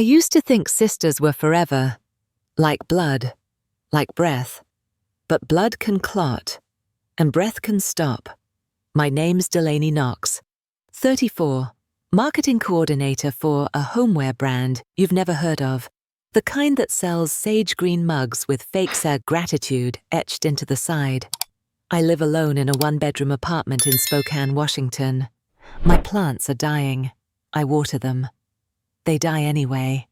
used to think sisters were forever, like blood, like breath. But blood can clot, and breath can stop. My name's Delaney Knox, 34, marketing coordinator for a homeware brand you've never heard of, the kind that sells sage green mugs with fake sad gratitude etched into the side. I live alone in a one-bedroom apartment in Spokane, Washington. My plants are dying. I water them. They die anyway.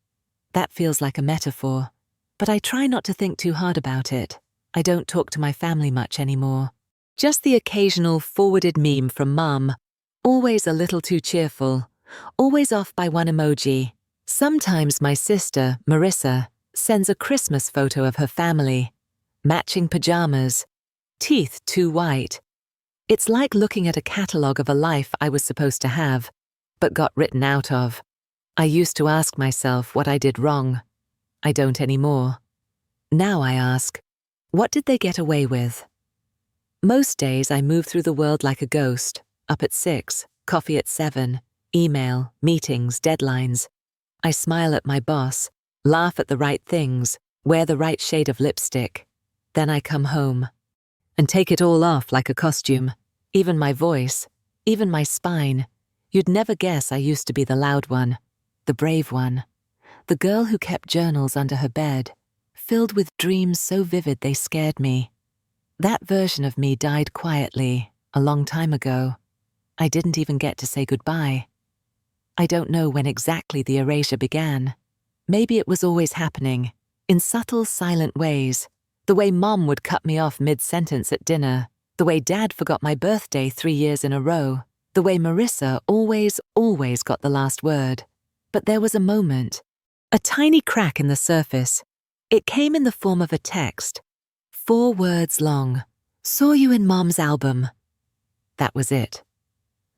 That feels like a metaphor, but I try not to think too hard about it. I don't talk to my family much anymore. Just the occasional forwarded meme from Mum, always a little too cheerful, always off by one emoji. Sometimes my sister, Marissa, sends a Christmas photo of her family. Matching pajamas, teeth too white. It's like looking at a catalogue of a life I was supposed to have, but got written out of. I used to ask myself what I did wrong. I don't anymore. Now I ask, what did they get away with? Most days I move through the world like a ghost, up at 6, coffee at 7, email, meetings, deadlines. I smile at my boss, laugh at the right things, wear the right shade of lipstick. Then I come home and take it all off like a costume. Even my voice, even my spine. You'd never guess I used to be the loud one, the brave one, the girl who kept journals under her bed, filled with dreams so vivid they scared me. That version of me died quietly, a long time ago. I didn't even get to say goodbye. I don't know when exactly the erasure began. Maybe it was always happening, in subtle, silent ways. The way Mom would cut me off mid-sentence at dinner, the way Dad forgot my birthday 3 years in a row, the way Marissa always got the last word. But there was a moment, a tiny crack in the surface. It came in the form of a text, 4 words long. Saw you in Mom's album. That was it.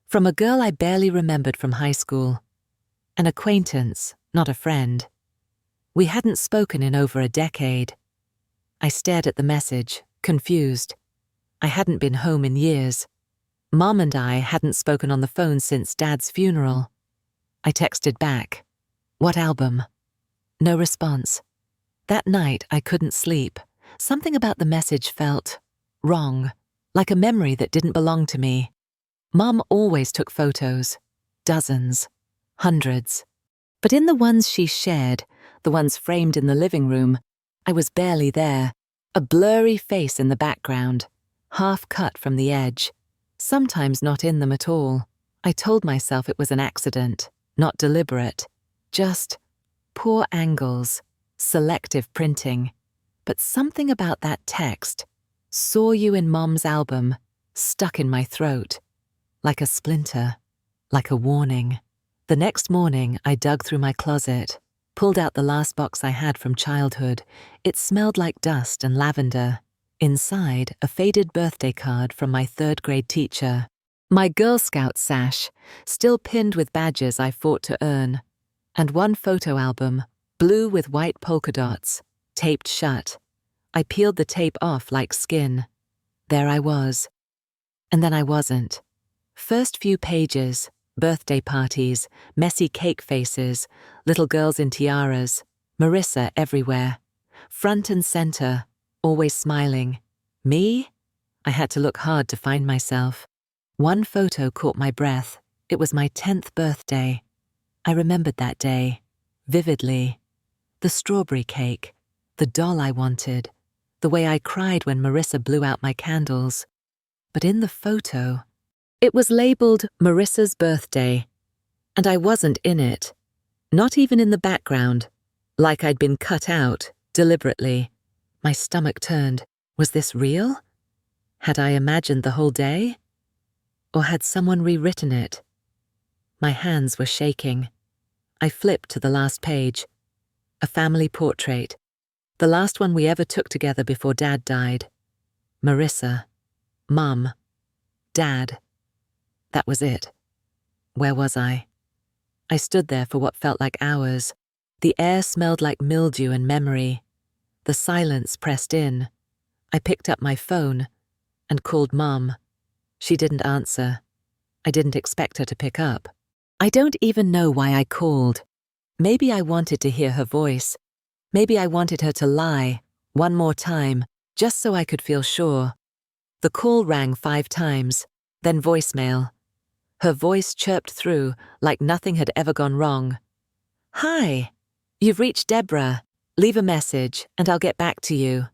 From a girl I barely remembered from high school. An acquaintance, not a friend. We hadn't spoken in over a decade. I stared at the message, confused. I hadn't been home in years. Mom and I hadn't spoken on the phone since Dad's funeral. I texted back, "What album?" No response. That night I couldn't sleep. Something about the message felt wrong, like a memory that didn't belong to me. Mom always took photos, dozens, hundreds. But in the ones she shared, the ones framed in the living room, I was barely there, a blurry face in the background, half cut from the edge, sometimes not in them at all. I told myself it was an accident, not deliberate, just poor angles, selective printing. But something about that text, "Saw you in Mom's album," stuck in my throat. Like a splinter, like a warning. The next morning, I dug through my closet, pulled out the last box I had from childhood. It smelled like dust and lavender. Inside, a faded birthday card from my 3rd grade teacher. My Girl Scout sash, still pinned with badges I fought to earn. And one photo album, blue with white polka dots, taped shut. I peeled the tape off like skin. There I was. And then I wasn't. First few pages, birthday parties, messy cake faces, little girls in tiaras, Marissa everywhere. Front and center, always smiling. Me? I had to look hard to find myself. One photo caught my breath. It was my 10th birthday. I remembered that day, vividly. The strawberry cake, the doll I wanted, the way I cried when Marissa blew out my candles. But in the photo, it was labeled Marissa's birthday, and I wasn't in it, not even in the background, like I'd been cut out, deliberately. My stomach turned. Was this real? Had I imagined the whole day? Or had someone rewritten it? My hands were shaking. I flipped to the last page. A family portrait, the last one we ever took together before Dad died. Marissa, Mum, Dad. That was it. Where was I? I stood there for what felt like hours. The air smelled like mildew and memory. The silence pressed in. I picked up my phone and called Mom. She didn't answer. I didn't expect her to pick up. I don't even know why I called. Maybe I wanted to hear her voice. Maybe I wanted her to lie, one more time, just so I could feel sure. The call rang 5 times, then voicemail. Her voice chirped through like nothing had ever gone wrong. "Hi, you've reached Deborah. Leave a message and I'll get back to you."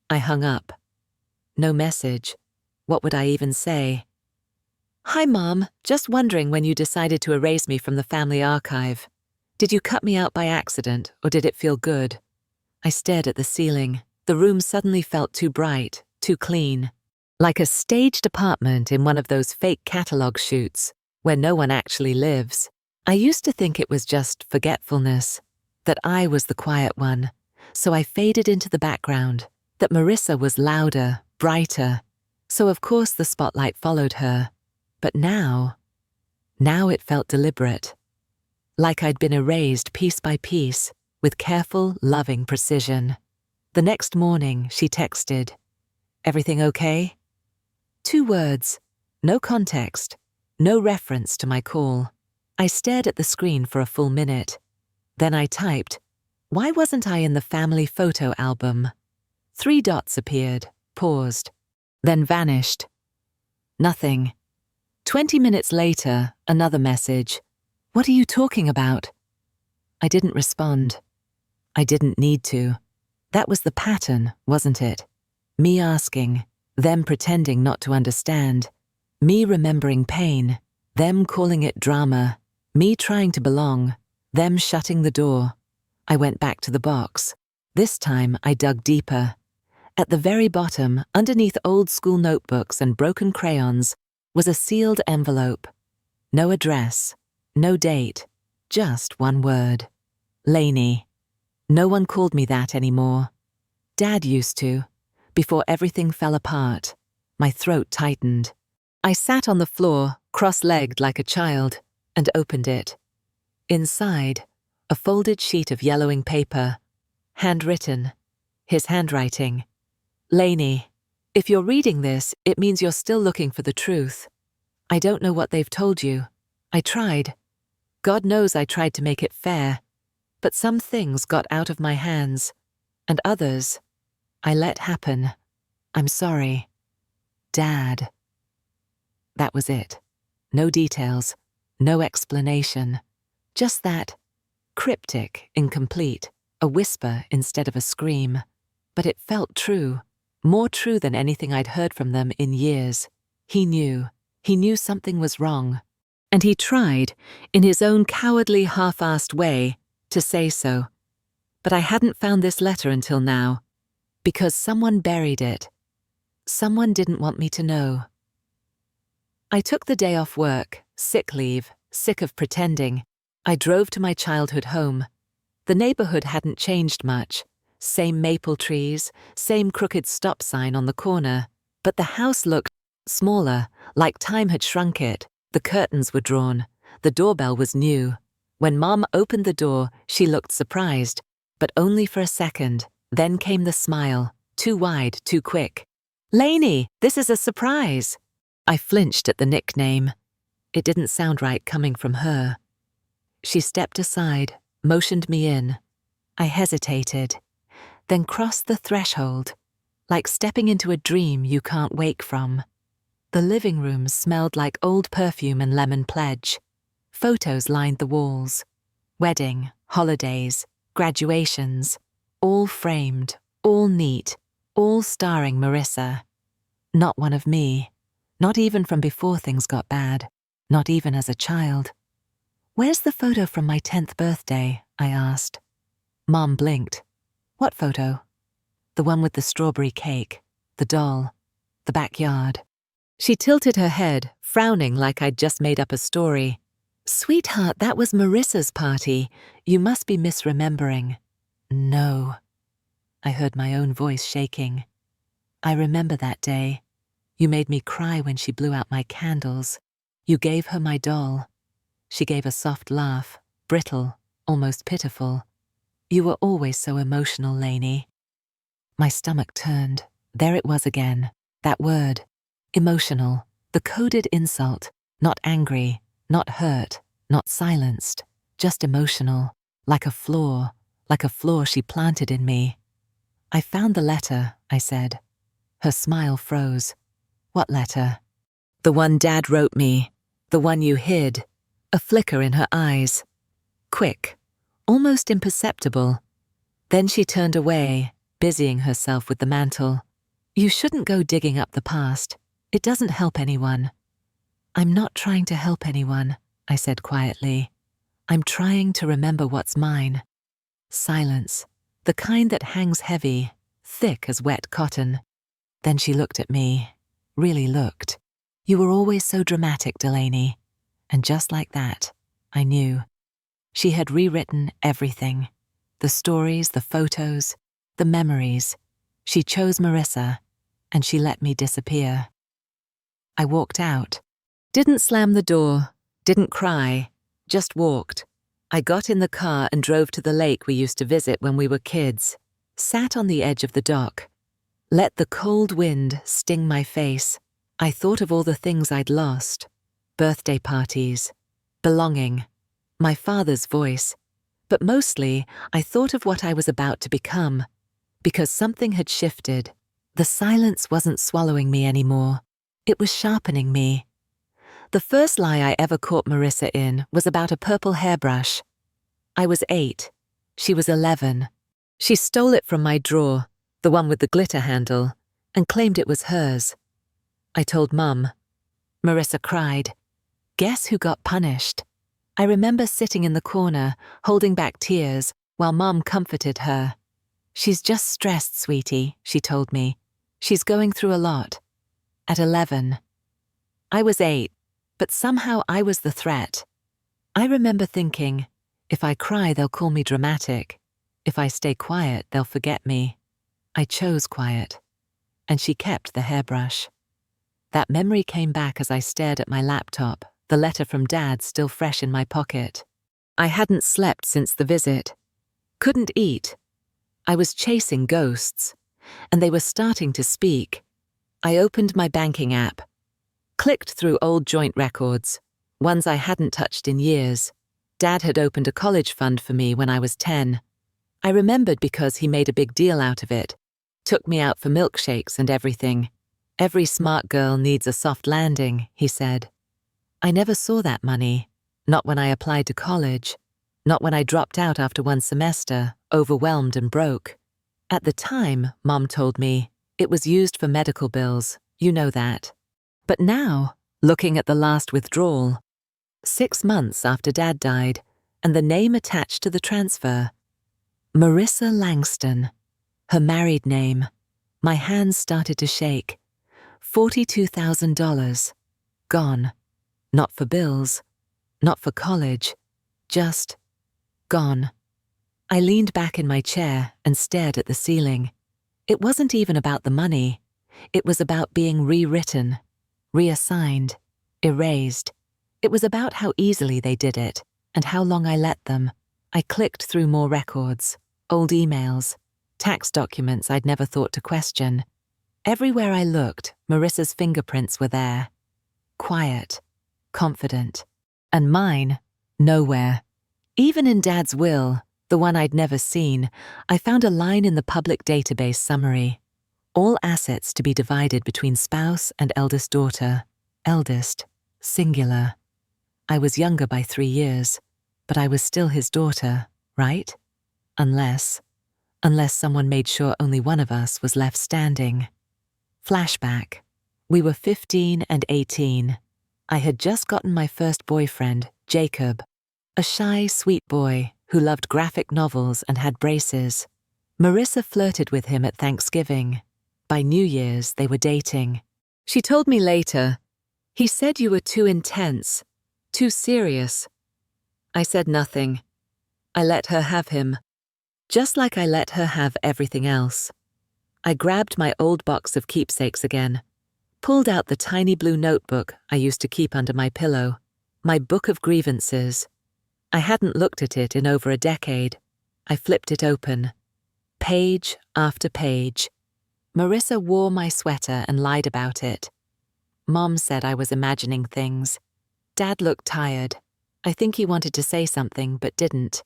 I hung up. No message. What would I even say? "Hi, Mom. Just wondering when you decided to erase me from the family archive. Did you cut me out by accident, or did it feel good?" I stared at the ceiling. The room suddenly felt too bright, too clean. Like a staged apartment in one of those fake catalog shoots, where no one actually lives. I used to think it was just forgetfulness, that I was the quiet one, so I faded into the background, that Marissa was louder, brighter, so of course the spotlight followed her. But now it felt deliberate. Like I'd been erased piece by piece, with careful, loving precision. The next morning, she texted, "Everything okay?" 2 words, no context, no reference to my call. I stared at the screen for a full minute. Then I typed, "Why wasn't I in the family photo album?" 3 dots appeared, paused, then vanished. Nothing. 20 minutes later, another message. "What are you talking about?" I didn't respond. I didn't need to. That was the pattern, wasn't it? Me asking, them pretending not to understand. Me remembering pain, them calling it drama. Me trying to belong, them shutting the door. I went back to the box. This time I dug deeper. At the very bottom, underneath old school notebooks and broken crayons, was a sealed envelope. No address, no date, just one word. Lainey. No one called me that anymore. Dad used to, before everything fell apart. My throat tightened. I sat on the floor, cross-legged like a child, and opened it. Inside, a folded sheet of yellowing paper, handwritten, his handwriting. "Lainey, if you're reading this, it means you're still looking for the truth. I don't know what they've told you. I tried. God knows I tried to make it fair. But some things got out of my hands, and others I let happen. I'm sorry. Dad." That was it. No details, no explanation. Just that, cryptic, incomplete, a whisper instead of a scream. But it felt true, more true than anything I'd heard from them in years. He knew something was wrong. And he tried, in his own cowardly, half-assed way, to say so. But I hadn't found this letter until now, because someone buried it. Someone didn't want me to know. I took the day off work, sick leave, sick of pretending. I drove to my childhood home. The neighborhood hadn't changed much. Same maple trees, same crooked stop sign on the corner. But the house looked smaller, like time had shrunk it. The curtains were drawn. The doorbell was new. When Mom opened the door, she looked surprised, but only for a second. Then came the smile, too wide, too quick. "Lainey, this is a surprise." I flinched at the nickname. It didn't sound right coming from her. She stepped aside, motioned me in. I hesitated, then crossed the threshold, like stepping into a dream you can't wake from. The living room smelled like old perfume and lemon pledge. Photos lined the walls. Wedding, holidays, graduations, all framed, all neat, all starring Marissa. Not one of me. Not even from before things got bad. Not even as a child. "Where's the photo from my 10th birthday?" I asked. Mom blinked. "What photo?" "The one with the strawberry cake, the doll, the backyard." She tilted her head, frowning like I'd just made up a story. "Sweetheart, that was Marissa's party. You must be misremembering." "No." I heard my own voice shaking. "I remember that day. You made me cry when she blew out my candles. You gave her my doll." She gave a soft laugh, brittle, almost pitiful. "You were always so emotional, Lainey." My stomach turned. There it was again. That word. Emotional. The coded insult. Not angry, not hurt, not silenced. Just emotional. like a flaw she planted in me. I found the letter, I said. Her smile froze. What letter? The one Dad wrote me, the one you hid, a flicker in her eyes. Quick, almost imperceptible. Then she turned away, busying herself with the mantle. You shouldn't go digging up the past. It doesn't help anyone. I'm not trying to help anyone, I said quietly. I'm trying to remember what's mine. Silence, the kind that hangs heavy, thick as wet cotton. Then she looked at me, really looked. You were always so dramatic, Delaney. And just like that, I knew. She had rewritten everything. The stories, the photos, the memories. She chose Marissa, and she let me disappear. I walked out. Didn't slam the door, didn't cry, just walked. I got in the car and drove to the lake we used to visit when we were kids. Sat on the edge of the dock. Let the cold wind sting my face. I thought of all the things I'd lost. Birthday parties, belonging, my father's voice. But mostly, I thought of what I was about to become. Because something had shifted. The silence wasn't swallowing me anymore. It was sharpening me. The first lie I ever caught Marissa in was about a purple hairbrush. I was 8. She was 11. She stole it from my drawer, the one with the glitter handle, and claimed it was hers. I told Mum. Marissa cried. Guess who got punished? I remember sitting in the corner, holding back tears, while Mum comforted her. She's just stressed, sweetie, she told me. She's going through a lot. At 11. I was 8, but somehow I was the threat. I remember thinking, if I cry, they'll call me dramatic. If I stay quiet, they'll forget me. I chose quiet. And she kept the hairbrush. That memory came back as I stared at my laptop, the letter from Dad still fresh in my pocket. I hadn't slept since the visit. Couldn't eat. I was chasing ghosts, and they were starting to speak. I opened my banking app, clicked through old joint records, ones I hadn't touched in years. Dad had opened a college fund for me when I was 10. I remembered because he made a big deal out of it, took me out for milkshakes and everything. Every smart girl needs a soft landing, he said. I never saw that money, not when I applied to college, not when I dropped out after one semester, overwhelmed and broke. At the time, Mom told me, it was used for medical bills, you know that. But now, looking at the last withdrawal, 6 months after Dad died, and the name attached to the transfer, Marissa Langston, her married name, my hands started to shake. $42,000. Gone. Not for bills, not for college, just gone. I leaned back in my chair and stared at the ceiling. It wasn't even about the money. It was about being rewritten, reassigned, erased. It was about how easily they did it and how long I let them. I clicked through more records, old emails, tax documents I'd never thought to question. Everywhere I looked, Marissa's fingerprints were there. Quiet, confident. And mine, nowhere. Even in Dad's will, the one I'd never seen, I found a line in the public database summary. All assets to be divided between spouse and eldest daughter. Eldest, singular. I was younger by 3 years, but I was still his daughter, right? Unless someone made sure only one of us was left standing. Flashback. We were 15 and 18. I had just gotten my first boyfriend, Jacob, a shy, sweet boy who loved graphic novels and had braces. Marissa flirted with him at Thanksgiving. By New Year's, they were dating. She told me later, he said you were too intense, too serious. I said nothing. I let her have him, just like I let her have everything else. I grabbed my old box of keepsakes again, pulled out the tiny blue notebook I used to keep under my pillow, my book of grievances. I hadn't looked at it in over a decade. I flipped it open. Page after page. Marissa wore my sweater and lied about it. Mom said I was imagining things. Dad looked tired. I think he wanted to say something but didn't.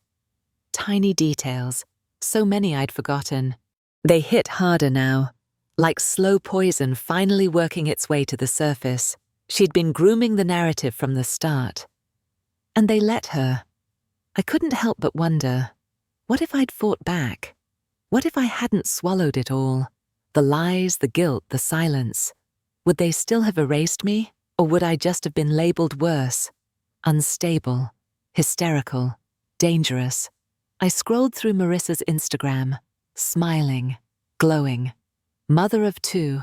Tiny details, so many I'd forgotten. They hit harder now, like slow poison finally working its way to the surface. She'd been grooming the narrative from the start. And they let her. I couldn't help but wonder, what if I'd fought back? What if I hadn't swallowed it all? The lies, the guilt, the silence. Would they still have erased me? Or would I just have been labeled worse? Unstable, hysterical, dangerous. I scrolled through Marissa's Instagram, smiling, glowing. Mother of 2,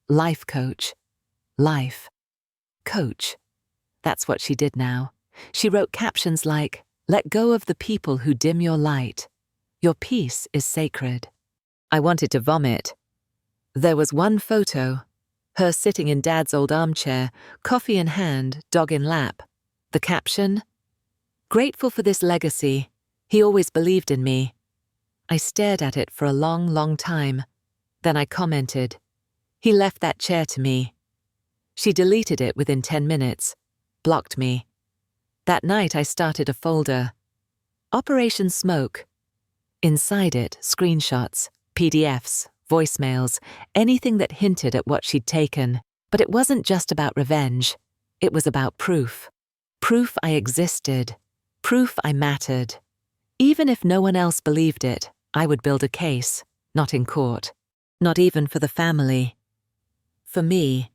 life coach. Life. Coach. That's what she did now. She wrote captions like, "Let go of the people who dim your light. Your peace is sacred." I wanted to vomit. There was one photo, her sitting in Dad's old armchair, coffee in hand, dog in lap. The caption, "Grateful for this legacy. He always believed in me." I stared at it for a long, long time. Then I commented, "He left that chair to me." She deleted it within 10 minutes, blocked me. That night I started a folder. Operation Smoke. Inside it, screenshots, PDFs, voicemails, anything that hinted at what she'd taken. But it wasn't just about revenge. It was about proof. Proof I existed. Proof I mattered. Even if no one else believed it, I would build a case, not in court. Not even for the family. For me.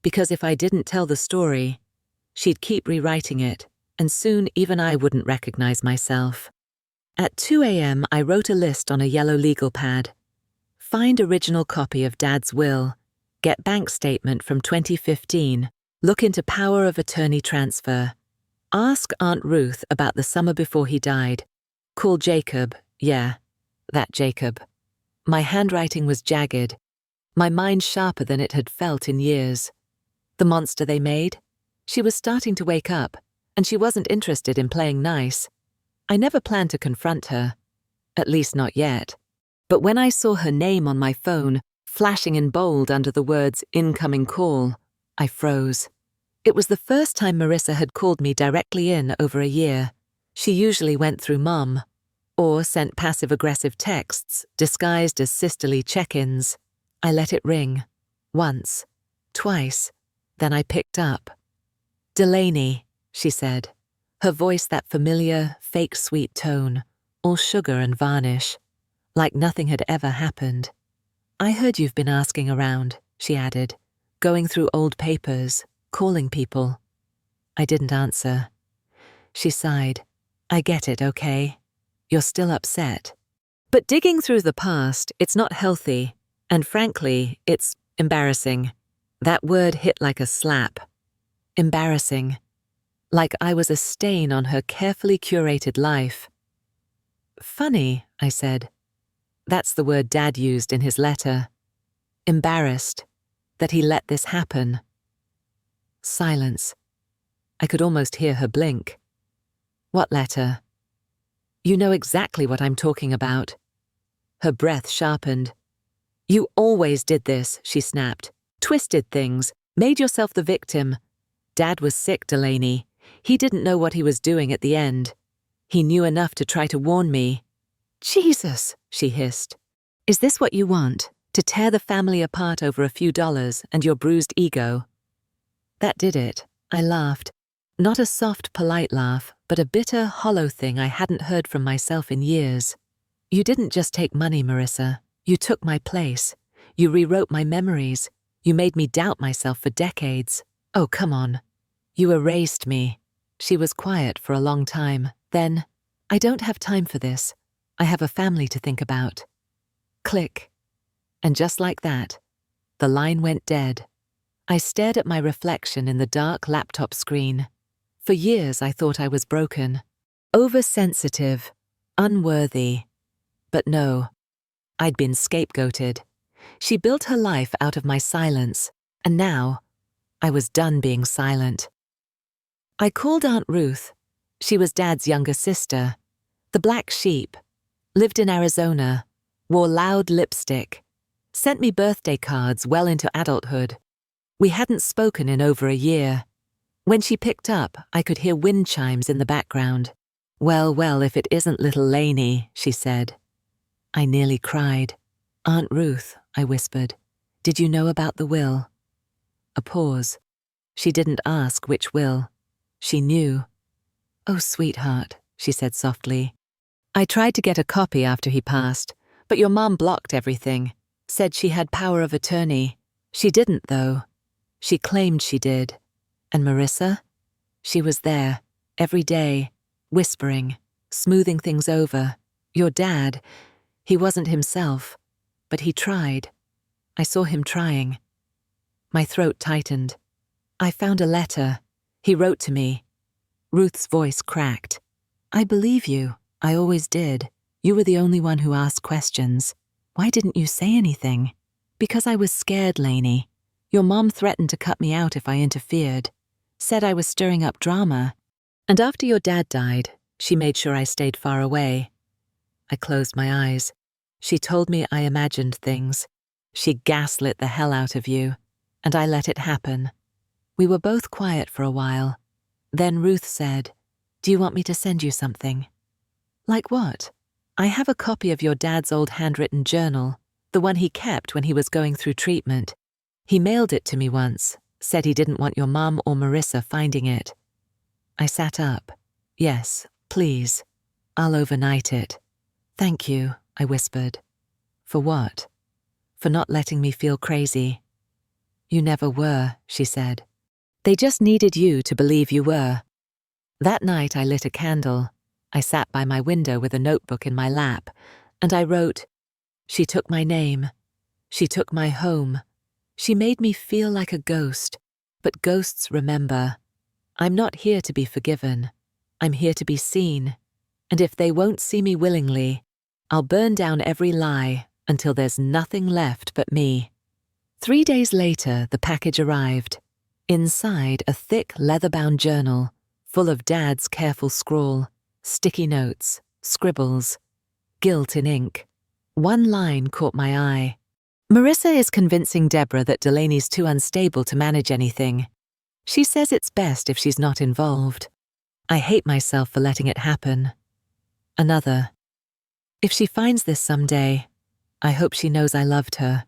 Because if I didn't tell the story, she'd keep rewriting it, and soon even I wouldn't recognize myself. At 2 a.m., I wrote a list on a yellow legal pad. Find original copy of Dad's will. Get bank statement from 2015. Look into power of attorney transfer. Ask Aunt Ruth about the summer before he died. Call Jacob. Yeah, that Jacob. My handwriting was jagged. My mind sharper than it had felt in years. The monster they made? She was starting to wake up, and she wasn't interested in playing nice. I never planned to confront her. At least not yet. But when I saw her name on my phone, flashing in bold under the words "incoming call," I froze. It was the first time Marissa had called me directly in over a year. She usually went through Mum, or sent passive-aggressive texts disguised as sisterly check-ins. I let it ring. Once. Twice. Then I picked up. "Delaney," she said. Her voice that familiar, fake sweet tone, all sugar and varnish, like nothing had ever happened. "I heard you've been asking around," she added, "going through old papers, calling people." I didn't answer. She sighed. "I get it, okay? You're still upset. But digging through the past, it's not healthy, and frankly, it's embarrassing." That word hit like a slap. Embarrassing. Like I was a stain on her carefully curated life. "Funny," I said. That's the word Dad used in his letter. Embarrassed that he let this happen. Silence. I could almost hear her blink. "What letter?" "You know exactly what I'm talking about." Her breath sharpened. "You always did this," she snapped. "Twisted things, made yourself the victim. Dad was sick, Delaney. He didn't know what he was doing at the end. He knew enough to try to warn me." "Jesus," she hissed. "Is this what you want? To tear the family apart over a few dollars and your bruised ego?" That did it. I laughed. Not a soft, polite laugh, but a bitter, hollow thing I hadn't heard from myself in years. "You didn't just take money, Marissa. You took my place. You rewrote my memories. You made me doubt myself for decades. Oh, come on. You erased me." She was quiet for a long time. Then, "I don't have time for this. I have a family to think about." Click. And just like that, the line went dead. I stared at my reflection in the dark laptop screen. For years I thought I was broken, oversensitive, unworthy. But no, I'd been scapegoated. She built her life out of my silence, and now I was done being silent. I called Aunt Ruth. She was Dad's younger sister, the black sheep, lived in Arizona, wore loud lipstick, sent me birthday cards well into adulthood. We hadn't spoken in over a year. When she picked up, I could hear wind chimes in the background. Well, well, if it isn't little Lainey, she said. I nearly cried. Aunt Ruth, I whispered, did you know about the will? A pause. She didn't ask which will. She knew. Oh, sweetheart, she said softly. I tried to get a copy after he passed, but your mom blocked everything, said she had power of attorney. She didn't, though. She claimed she did. And Marissa? She was there, every day, whispering, smoothing things over. Your dad, he wasn't himself, but he tried. I saw him trying. My throat tightened. I found a letter. He wrote to me. Ruth's voice cracked. I believe you. I always did. You were the only one who asked questions. Why didn't you say anything? Because I was scared, Lainey. Your mom threatened to cut me out if I interfered. Said I was stirring up drama. And after your dad died, she made sure I stayed far away. I closed my eyes. She told me I imagined things. She gaslit the hell out of you, and I let it happen. We were both quiet for a while. Then Ruth said, do you want me to send you something? Like what? I have a copy of your dad's old handwritten journal, the one he kept when he was going through treatment. He mailed it to me once, said he didn't want your mom or Marissa finding it. I sat up. Yes, please. I'll overnight it. Thank you, I whispered. For what? For not letting me feel crazy. You never were, she said. They just needed you to believe you were. That night I lit a candle. I sat by my window with a notebook in my lap, and I wrote, she took my name. She took my home. She made me feel like a ghost, but ghosts remember. I'm not here to be forgiven. I'm here to be seen. And if they won't see me willingly, I'll burn down every lie until there's nothing left but me. 3 days later, the package arrived. Inside, a thick, leather-bound journal, full of Dad's careful scrawl, sticky notes, scribbles, guilt in ink. One line caught my eye. Marissa is convincing Deborah that Delaney's too unstable to manage anything. She says it's best if she's not involved. I hate myself for letting it happen. Another. If she finds this someday, I hope she knows I loved her.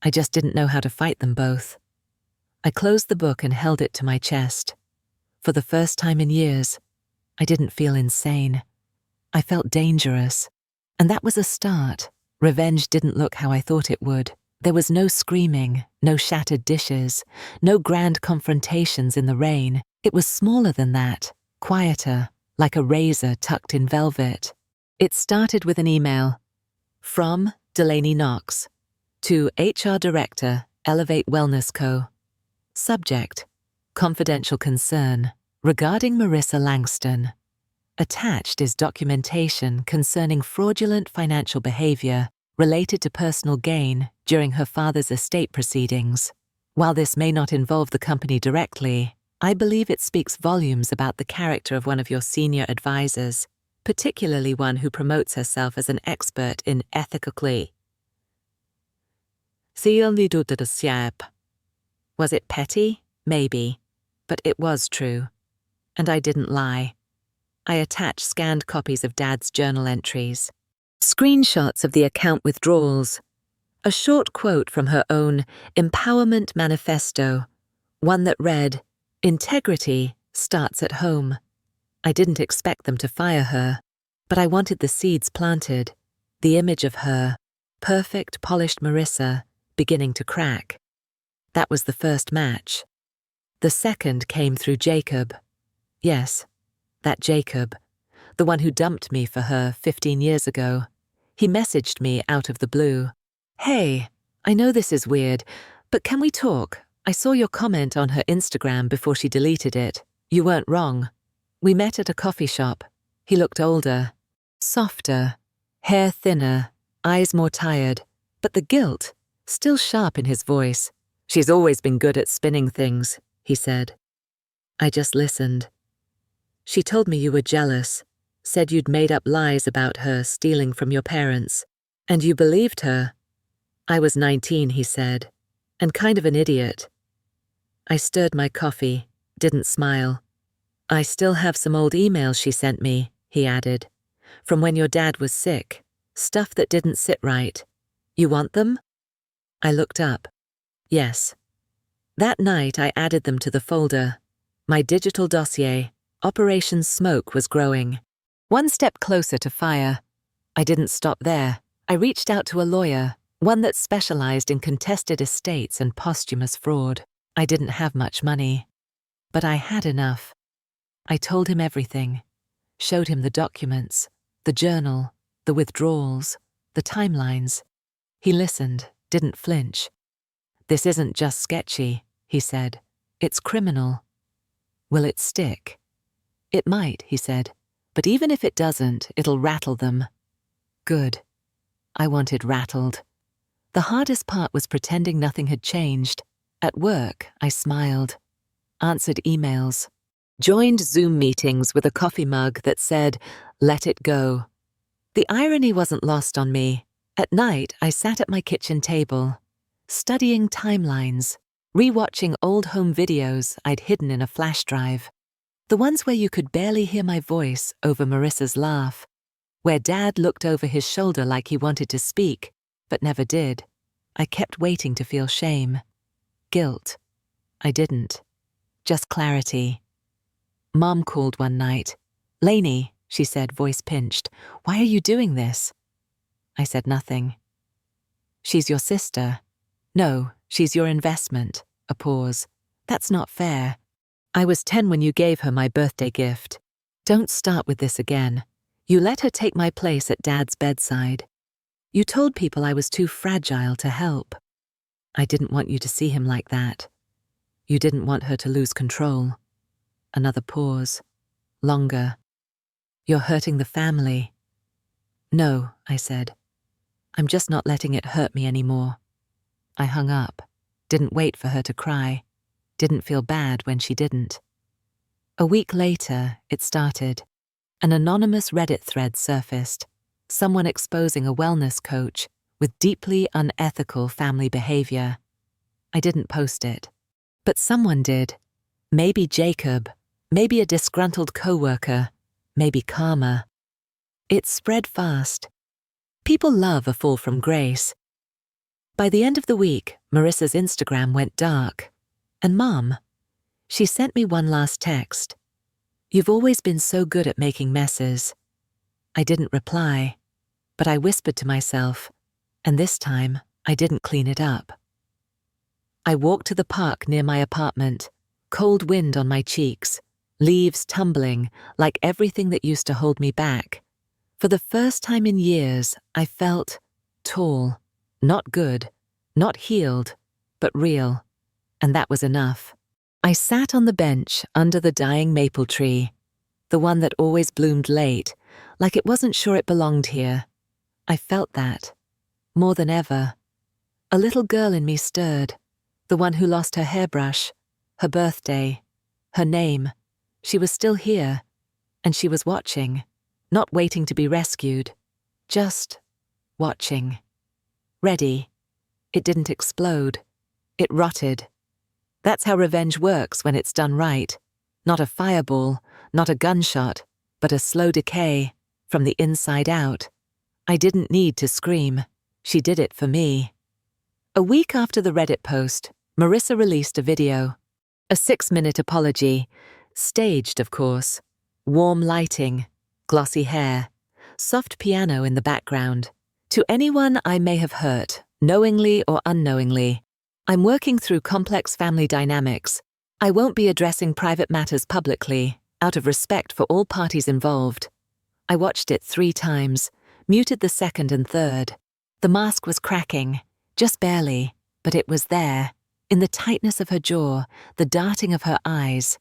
I just didn't know how to fight them both. I closed the book and held it to my chest. For the first time in years, I didn't feel insane. I felt dangerous. And that was a start. Revenge didn't look how I thought it would. There was no screaming, no shattered dishes, no grand confrontations in the rain. It was smaller than that, quieter, like a razor tucked in velvet. It started with an email. From Delaney Knox. To HR Director, Elevate Wellness Co. Subject: confidential concern regarding Marissa Langston. Attached is documentation concerning fraudulent financial behavior related to personal gain during her father's estate proceedings. While this may not involve the company directly, I believe it speaks volumes about the character of one of your senior advisors, particularly one who promotes herself as an expert in ethically. Was it petty? Maybe. But it was true. And I didn't lie. I attached scanned copies of Dad's journal entries, screenshots of the account withdrawals, a short quote from her own Empowerment Manifesto, one that read, "Integrity starts at home." I didn't expect them to fire her, but I wanted the seeds planted, the image of her, perfect, polished Marissa, beginning to crack. That was the first match. The second came through Jacob. Yes, that Jacob, the one who dumped me for her 15 years ago. He messaged me out of the blue. Hey, I know this is weird, but can we talk? I saw your comment on her Instagram before she deleted it. You weren't wrong. We met at a coffee shop. He looked older, softer, hair thinner, eyes more tired, but the guilt still sharp in his voice. She's always been good at spinning things, he said. I just listened. She told me you were jealous, said you'd made up lies about her stealing from your parents, and you believed her. I was 19, he said, and kind of an idiot. I stirred my coffee, didn't smile. I still have some old emails she sent me, he added. From when your dad was sick. Stuff that didn't sit right. You want them? I looked up. Yes. That night I added them to the folder. My digital dossier, Operation Smoke, was growing. One step closer to fire. I didn't stop there. I reached out to a lawyer, one that specialized in contested estates and posthumous fraud. I didn't have much money, but I had enough. I told him everything, showed him the documents, the journal, the withdrawals, the timelines. He listened, didn't flinch. This isn't just sketchy, he said. It's criminal. Will it stick? It might, he said, but even if it doesn't, it'll rattle them. Good. I wanted rattled. The hardest part was pretending nothing had changed. At work, I smiled, answered emails, joined Zoom meetings with a coffee mug that said, "Let it go." The irony wasn't lost on me. At night, I sat at my kitchen table, studying timelines, rewatching old home videos I'd hidden in a flash drive. The ones where you could barely hear my voice over Marissa's laugh, where Dad looked over his shoulder like he wanted to speak, but never did. I kept waiting to feel shame. Guilt. I didn't. Just clarity. Mom called one night. "Lainey," she said, voice pinched, "why are you doing this?" I said nothing. "She's your sister." "No, she's your investment." A pause. "That's not fair. I was 10 when you gave her my birthday gift. Don't start with this again. You let her take my place at Dad's bedside. You told people I was too fragile to help. I didn't want you to see him like that. You didn't want her to lose control." Another pause. Longer. "You're hurting the family." "No," I said. "I'm just not letting it hurt me anymore." I hung up. Didn't wait for her to cry. Didn't feel bad when she didn't. A week later, it started. An anonymous Reddit thread surfaced. Someone exposing a wellness coach with deeply unethical family behavior. I didn't post it. But someone did. Maybe Jacob. Maybe a disgruntled coworker. Maybe karma. It spread fast. People love a fall from grace. By the end of the week, Marissa's Instagram went dark. And Mom, she sent me one last text. "You've always been so good at making messes." I didn't reply, but I whispered to myself, and this time I didn't clean it up. I walked to the park near my apartment, cold wind on my cheeks, leaves tumbling like everything that used to hold me back. For the first time in years, I felt tall, not good, not healed, but real. And that was enough. I sat on the bench under the dying maple tree, the one that always bloomed late, like it wasn't sure it belonged here. I felt that, more than ever. A little girl in me stirred, the one who lost her hairbrush, her birthday, her name. She was still here, and she was watching, not waiting to be rescued, just watching. Ready. It didn't explode. It rotted. That's how revenge works when it's done right. Not a fireball, not a gunshot, but a slow decay, from the inside out. I didn't need to scream. She did it for me. A week after the Reddit post, Marissa released a video. A 6-minute apology, staged of course. Warm lighting, glossy hair, soft piano in the background. To anyone I may have hurt, knowingly or unknowingly, I'm working through complex family dynamics. I won't be addressing private matters publicly, out of respect for all parties involved. I watched it 3 times, muted the second and third. The mask was cracking, just barely, but it was there, in the tightness of her jaw, the darting of her eyes.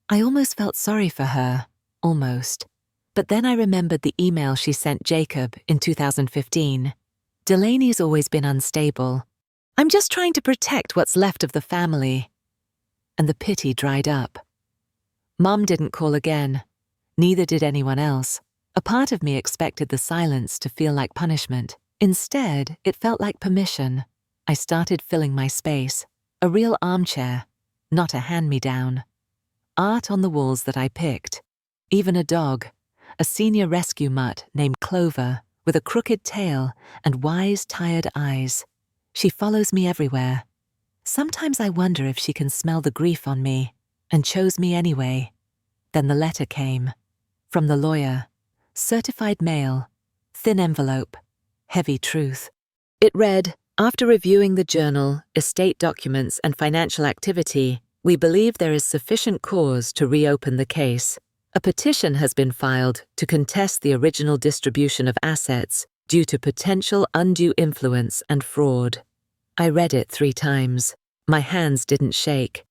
I almost felt sorry for her, almost. But then I remembered the email she sent Jacob in 2015. "Delaney's always been unstable. I'm just trying to protect what's left of the family." And the pity dried up. Mom didn't call again. Neither did anyone else. A part of me expected the silence to feel like punishment. Instead, it felt like permission. I started filling my space. A real armchair, not a hand-me-down. Art on the walls that I picked. Even a dog. a senior rescue mutt named Clover with a crooked tail and wise, tired eyes. She follows me everywhere. Sometimes I wonder if she can smell the grief on me and chose me anyway. Then the letter came. From the lawyer. Certified mail. Thin envelope. Heavy truth. It read, "After reviewing the journal, estate documents, and financial activity, we believe there is sufficient cause to reopen the case. A petition has been filed to contest the original distribution of assets due to potential undue influence and fraud." I read it 3 times. My hands didn't shake.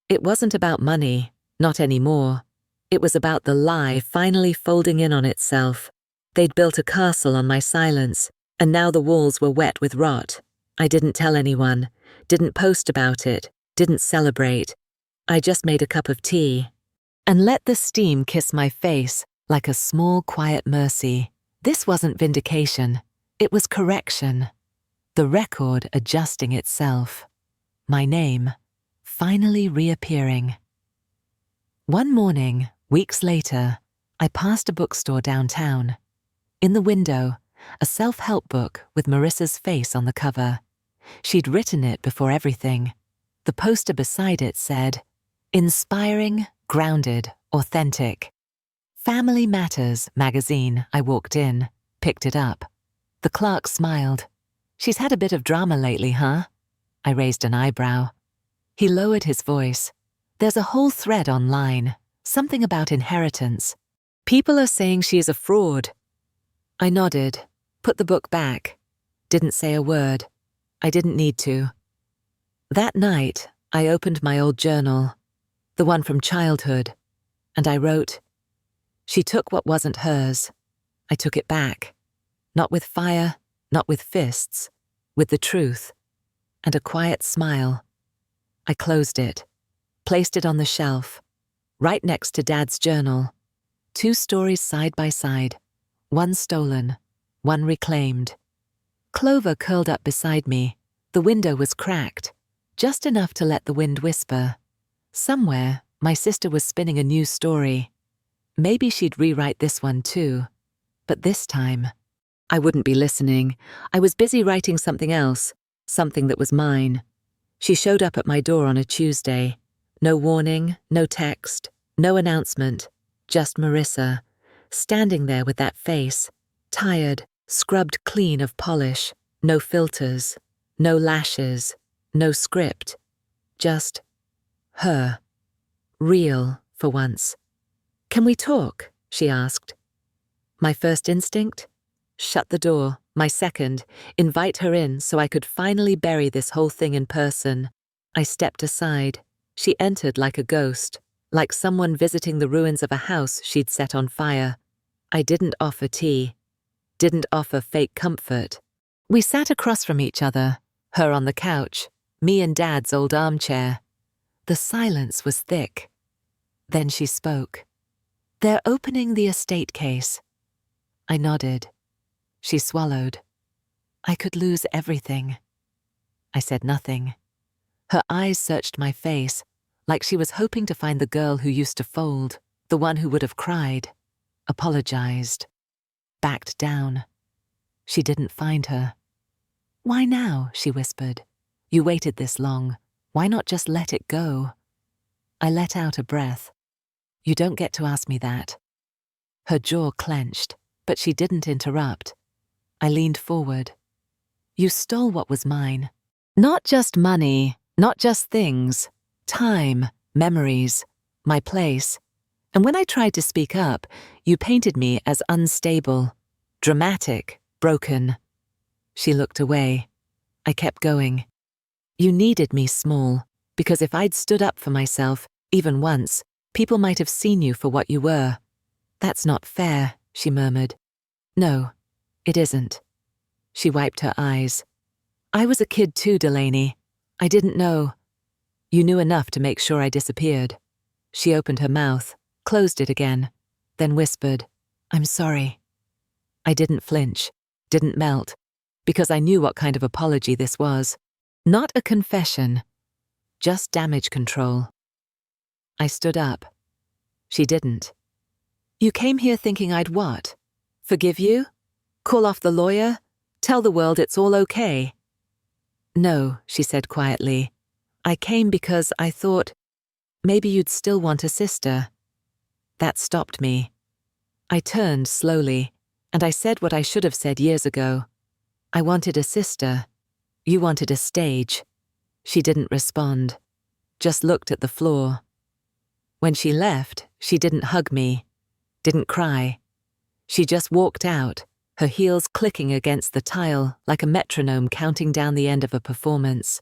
It wasn't about money, not anymore. It was about the lie finally folding in on itself. They'd built a castle on my silence, and now the walls were wet with rot. I didn't tell anyone, didn't post about it, didn't celebrate. I just made a cup of tea and let the steam kiss my face like a small, quiet mercy. This wasn't vindication. It was correction. The record adjusting itself. My name finally reappearing. One morning, weeks later, I passed a bookstore downtown. In the window, a self-help book with Marissa's face on the cover. She'd written it before everything. The poster beside it said, "Inspiring, grounded, authentic." Family Matters magazine. I walked in, picked it up. The clerk smiled. "She's had a bit of drama lately, huh?" I raised an eyebrow. He lowered his voice. "There's a whole thread online, something about inheritance. People are saying she is a fraud." I nodded, put the book back, didn't say a word. I didn't need to. That night, I opened my old journal, the one from childhood, and I wrote, "She took what wasn't hers. I took it back. Not with fire, not with fists, with the truth," and a quiet smile. I closed it, placed it on the shelf, right next to Dad's journal. 2 stories side by side, one stolen, one reclaimed. Clover curled up beside me. The window was cracked, just enough to let the wind whisper. Somewhere, my sister was spinning a new story. Maybe she'd rewrite this one too. But this time, I wouldn't be listening. I was busy writing something else, something that was mine. She showed up at my door on a Tuesday. No warning, no text, no announcement, just Marissa, standing there with that face, tired, scrubbed clean of polish, no filters, no lashes, no script, just her. Real, for once. "Can we talk?" she asked. My first instinct? Shut the door. My second, invite her in so I could finally bury this whole thing in person. I stepped aside. She entered like a ghost, like someone visiting the ruins of a house she'd set on fire. I didn't offer tea, didn't offer fake comfort. We sat across from each other, her on the couch, me in Dad's old armchair. The silence was thick. Then she spoke. "They're opening the estate case." I nodded. She swallowed. "I could lose everything." I said nothing. Her eyes searched my face, like she was hoping to find the girl who used to fold, the one who would have cried, apologized, backed down. She didn't find her. "Why now?" she whispered. "You waited this long. Why not just let it go?" I let out a breath. "You don't get to ask me that." Her jaw clenched, but she didn't interrupt. I leaned forward. "You stole what was mine. Not just money, not just things. Time, memories, my place. And when I tried to speak up, you painted me as unstable, dramatic, broken." She looked away. I kept going. "You needed me small, because if I'd stood up for myself, even once, people might have seen you for what you were." "That's not fair," she murmured. "No, it isn't." She wiped her eyes. "I was a kid too, Delaney. I didn't know." "You knew enough to make sure I disappeared." She opened her mouth, closed it again, then whispered, "I'm sorry." I didn't flinch, didn't melt, because I knew what kind of apology this was. Not a confession, just damage control. I stood up. She didn't. You came here thinking I'd what? Forgive you? Call off the lawyer? Tell the world it's all okay? No, she said quietly. I came because I thought maybe you'd still want a sister. That stopped me. I turned slowly, and I said what I should have said years ago. I wanted a sister. You wanted a stage. She didn't respond, just looked at the floor. When she left, she didn't hug me, didn't cry. She just walked out, her heels clicking against the tile like a metronome counting down the end of a performance.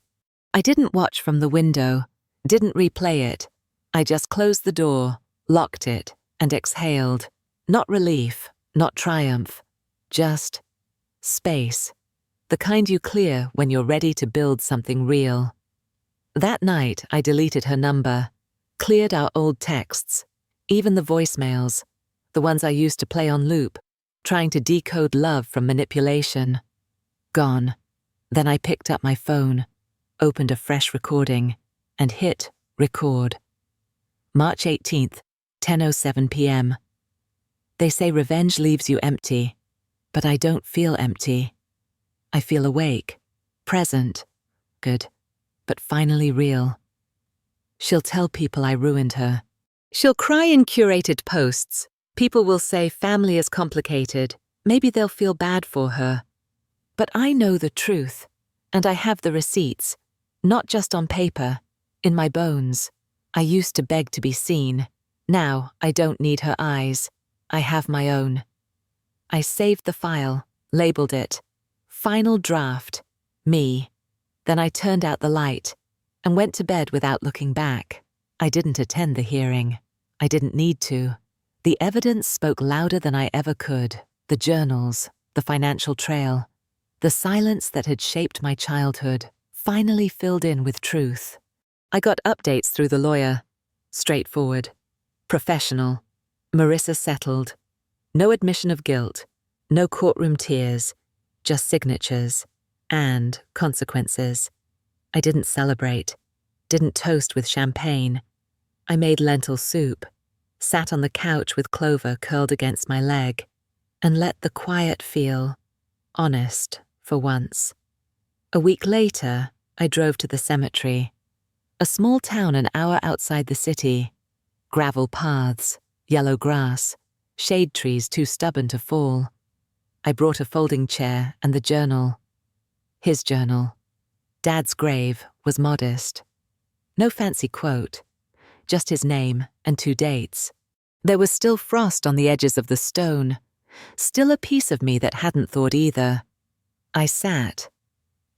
I didn't watch from the window, didn't replay it. I just closed the door, locked it, and exhaled. Not relief, not triumph, just space. The kind you clear when you're ready to build something real. That night, I deleted her number, cleared our old texts, even the voicemails, the ones I used to play on loop, trying to decode love from manipulation. Gone. Then I picked up my phone, opened a fresh recording, and hit record. March 18th, 10:07 p.m. They say revenge leaves you empty, but I don't feel empty. I feel awake, present, good, but finally real. She'll tell people I ruined her. She'll cry in curated posts. People will say family is complicated. Maybe they'll feel bad for her. But I know the truth, and I have the receipts, not just on paper, in my bones. I used to beg to be seen. Now I don't need her eyes. I have my own. I saved the file, labeled it, Final Draft, Me. Then I turned out the light and went to bed without looking back. I didn't attend the hearing. I didn't need to. The evidence spoke louder than I ever could. The journals, the financial trail, the silence that had shaped my childhood, finally filled in with truth. I got updates through the lawyer. Straightforward. Professional. Marissa settled. No admission of guilt. No courtroom tears. Just signatures. And consequences. I didn't celebrate. Didn't toast with champagne. I made lentil soup. Sat on the couch with Clover curled against my leg. And let the quiet feel honest for once. A week later, I drove to the cemetery. A small town an hour outside the city. Gravel paths, yellow grass, shade trees too stubborn to fall. I brought a folding chair and the journal. His journal. Dad's grave was modest. No fancy quote, just his name and 2 dates. There was still frost on the edges of the stone, still a piece of me that hadn't thought either. I sat,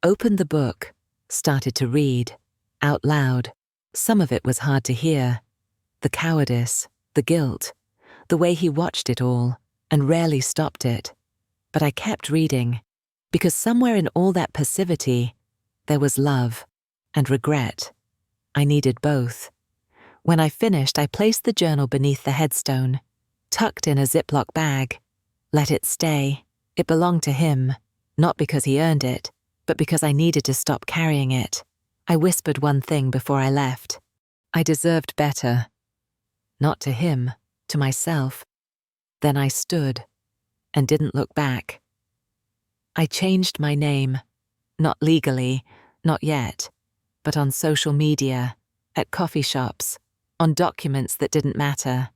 opened the book, started to read, out loud. Some of it was hard to hear. The cowardice, the guilt, the way he watched it all and rarely stopped it. But I kept reading, because somewhere in all that passivity, there was love and regret. I needed both. When I finished, I placed the journal beneath the headstone, tucked in a Ziploc bag. Let it stay. It belonged to him, not because he earned it, but because I needed to stop carrying it. I whispered one thing before I left. I deserved better. Not to him, to myself. Then I stood and didn't look back. I changed my name, not legally, not yet, but on social media, at coffee shops, on documents that didn't matter.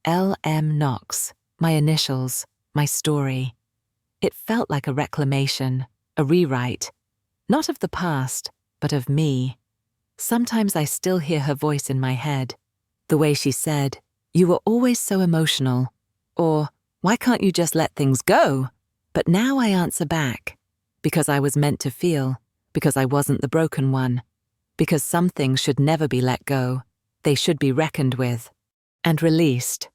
L.M. Knox, my initials, my story. It felt like a reclamation, a rewrite, not of the past, but of me. Sometimes I still hear her voice in my head, the way she said, "You were always so emotional," or, "Why can't you just let things go?" But now I answer back, because I was meant to feel, because I wasn't the broken one, because some things should never be let go. They should be reckoned with and released.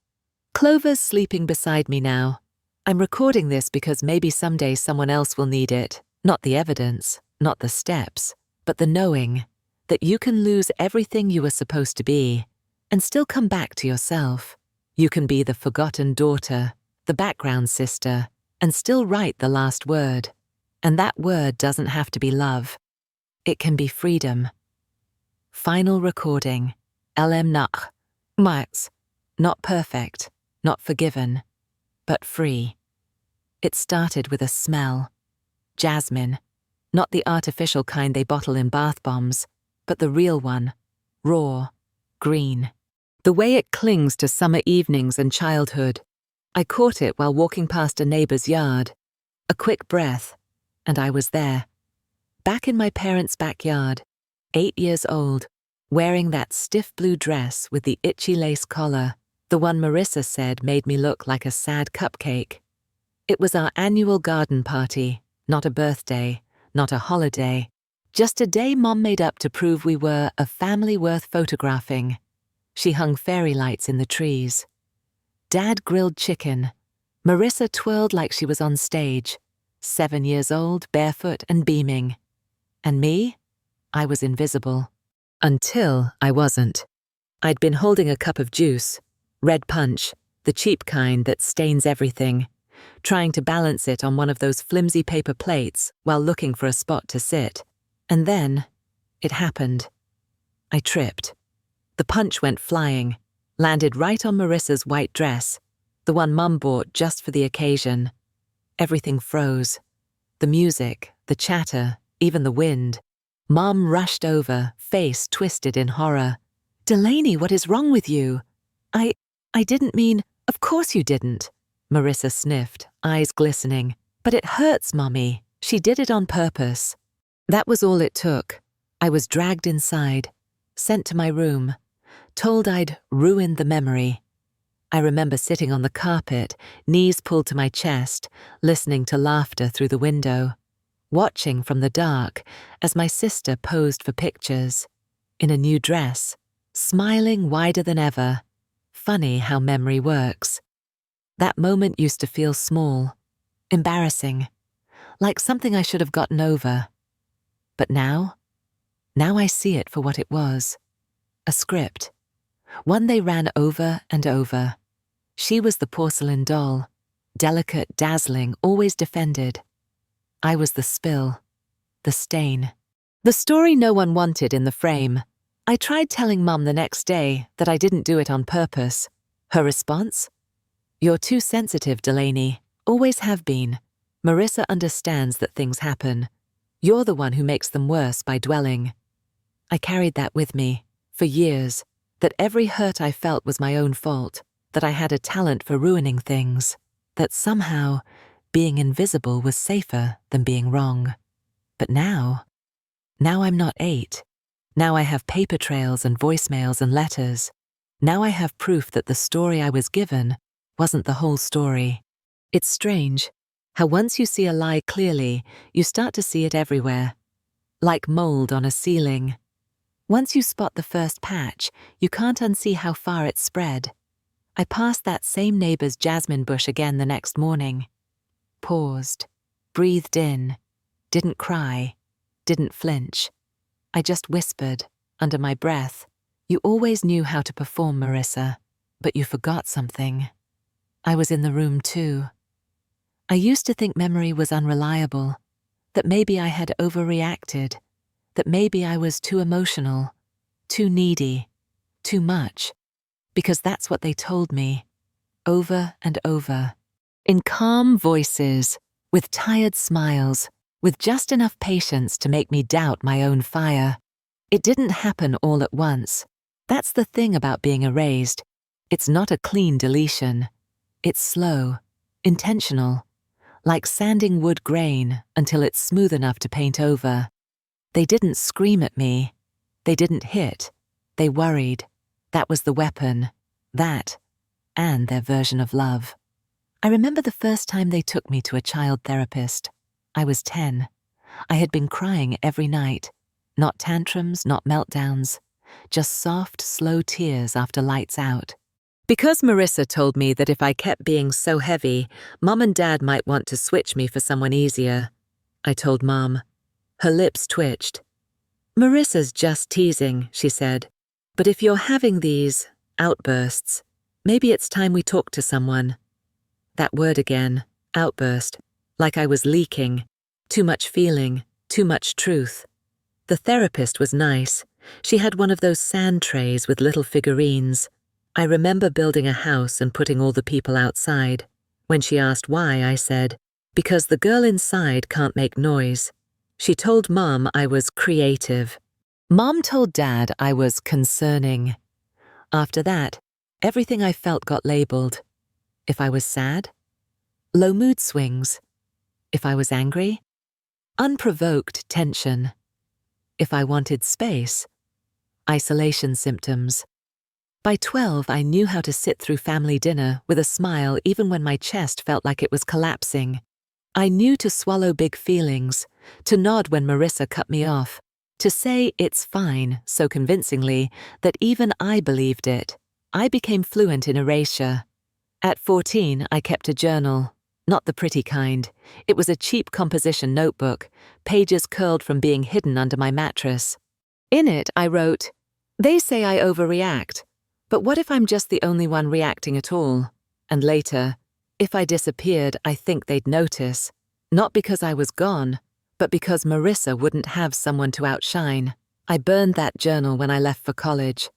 Clover's sleeping beside me now. I'm recording this because maybe someday someone else will need it. Not the evidence, not the steps, but the knowing that you can lose everything you were supposed to be and still come back to yourself. You can be the forgotten daughter, the background sister, and still write the last word. And that word doesn't have to be love. It can be freedom. Final recording. L.M. Knox. Not perfect, not forgiven, but free. It started with a smell. Jasmine, not the artificial kind they bottle in bath bombs, but the real one, raw, green. The way it clings to summer evenings and childhood. I caught it while walking past a neighbor's yard. A quick breath, and I was there. Back in my parents' backyard, 8 years old, wearing that stiff blue dress with the itchy lace collar, the one Marissa said made me look like a sad cupcake. It was our annual garden party, not a birthday, not a holiday, just a day Mom made up to prove we were a family worth photographing. She hung fairy lights in the trees. Dad grilled chicken. Marissa twirled like she was on stage, 7 years old, barefoot and beaming. And me? I was invisible. Until I wasn't. I'd been holding a cup of juice, red punch, the cheap kind that stains everything, trying to balance it on one of those flimsy paper plates while looking for a spot to sit. And then, it happened. I tripped. The punch went flying, landed right on Marissa's white dress, the one Mum bought just for the occasion. Everything froze. The music, the chatter, even the wind. Mom rushed over, face twisted in horror. "Delaney, what is wrong with you?" I didn't mean, "Of course you didn't," Marissa sniffed, eyes glistening. "But it hurts, Mommy. She did it on purpose." That was all it took. I was dragged inside, sent to my room, told I'd ruined the memory. I remember sitting on the carpet, knees pulled to my chest, listening to laughter through the window, watching from the dark as my sister posed for pictures, in a new dress, smiling wider than ever. Funny how memory works. That moment used to feel small, embarrassing, like something I should have gotten over. But now I see it for what it was. A script. One they ran over and over. She was the porcelain doll, delicate, dazzling, always defended. I was the spill, the stain. The story no one wanted in the frame. I tried telling Mum the next day that I didn't do it on purpose. Her response? "You're too sensitive, Delaney. Always have been. Marissa understands that things happen. You're the one who makes them worse by dwelling." I carried that with me, for years, that every hurt I felt was my own fault, that I had a talent for ruining things, that somehow being invisible was safer than being wrong. But now I'm not 8. Now I have paper trails and voicemails and letters. Now I have proof that the story I was given wasn't the whole story. It's strange how once you see a lie clearly, you start to see it everywhere. Like mold on a ceiling. Once you spot the first patch, you can't unsee how far it's spread. I passed that same neighbor's jasmine bush again the next morning. Paused, breathed in, didn't cry, didn't flinch. I just whispered, under my breath, "You always knew how to perform, Marissa, but you forgot something." I was in the room too. I used to think memory was unreliable, that maybe I had overreacted, that maybe I was too emotional, too needy, too much, because that's what they told me, over and over, in calm voices, with tired smiles, with just enough patience to make me doubt my own fire. It didn't happen all at once. That's the thing about being erased. It's not a clean deletion. It's slow, intentional, like sanding wood grain until it's smooth enough to paint over. They didn't scream at me. They didn't hit. They worried. That was the weapon. That, and their version of love. I remember the first time they took me to a child therapist. I was 10. I had been crying every night. Not tantrums, not meltdowns. Just soft, slow tears after lights out. Because Marissa told me that if I kept being so heavy, Mum and Dad might want to switch me for someone easier. I told Mom. Her lips twitched. "Marissa's just teasing," she said. "But if you're having these outbursts, maybe it's time we talk to someone." That word again, outburst, like I was leaking. Too much feeling, too much truth. The therapist was nice. She had one of those sand trays with little figurines. I remember building a house and putting all the people outside. When she asked why, I said, because the girl inside can't make noise. She told Mom I was creative. Mom told Dad I was concerning. After that, everything I felt got labeled. If I was sad, low mood swings. If I was angry, unprovoked tension. If I wanted space, isolation symptoms. By 12, I knew how to sit through family dinner with a smile even when my chest felt like it was collapsing. I knew to swallow big feelings, to nod when Marissa cut me off, to say it's fine so convincingly that even I believed it. I became fluent in erasure. At 14, I kept a journal. Not the pretty kind. It was a cheap composition notebook, pages curled from being hidden under my mattress. In it, I wrote, "They say I overreact, but what if I'm just the only one reacting at all?" And later, "If I disappeared, I think they'd notice. Not because I was gone, but because Marissa wouldn't have someone to outshine." I burned that journal when I left for college.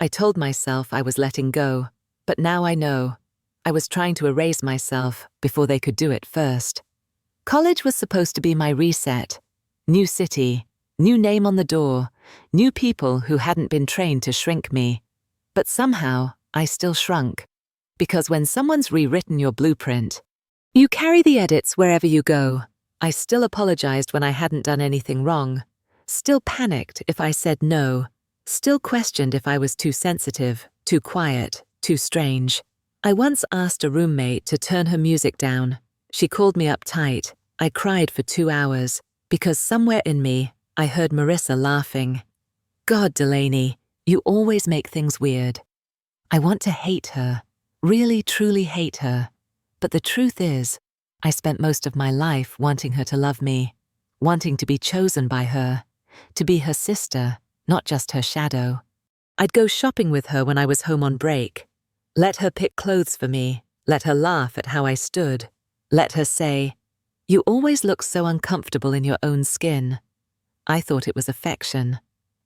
I told myself I was letting go, but now I know. I was trying to erase myself before they could do it first. College was supposed to be my reset. New city, new name on the door, new people who hadn't been trained to shrink me. But somehow, I still shrunk. Because when someone's rewritten your blueprint, you carry the edits wherever you go. I still apologized when I hadn't done anything wrong. Still panicked if I said no. Still questioned if I was too sensitive, too quiet, too strange. I once asked a roommate to turn her music down. She called me up tight. I cried for 2 hours, because somewhere in me, I heard Marissa laughing. God, Delaney, you always make things weird. I want to hate her, really truly hate her. But the truth is, I spent most of my life wanting her to love me, wanting to be chosen by her, to be her sister, not just her shadow. I'd go shopping with her when I was home on break. Let her pick clothes for me, let her laugh at how I stood, let her say, "You always look so uncomfortable in your own skin." I thought it was affection.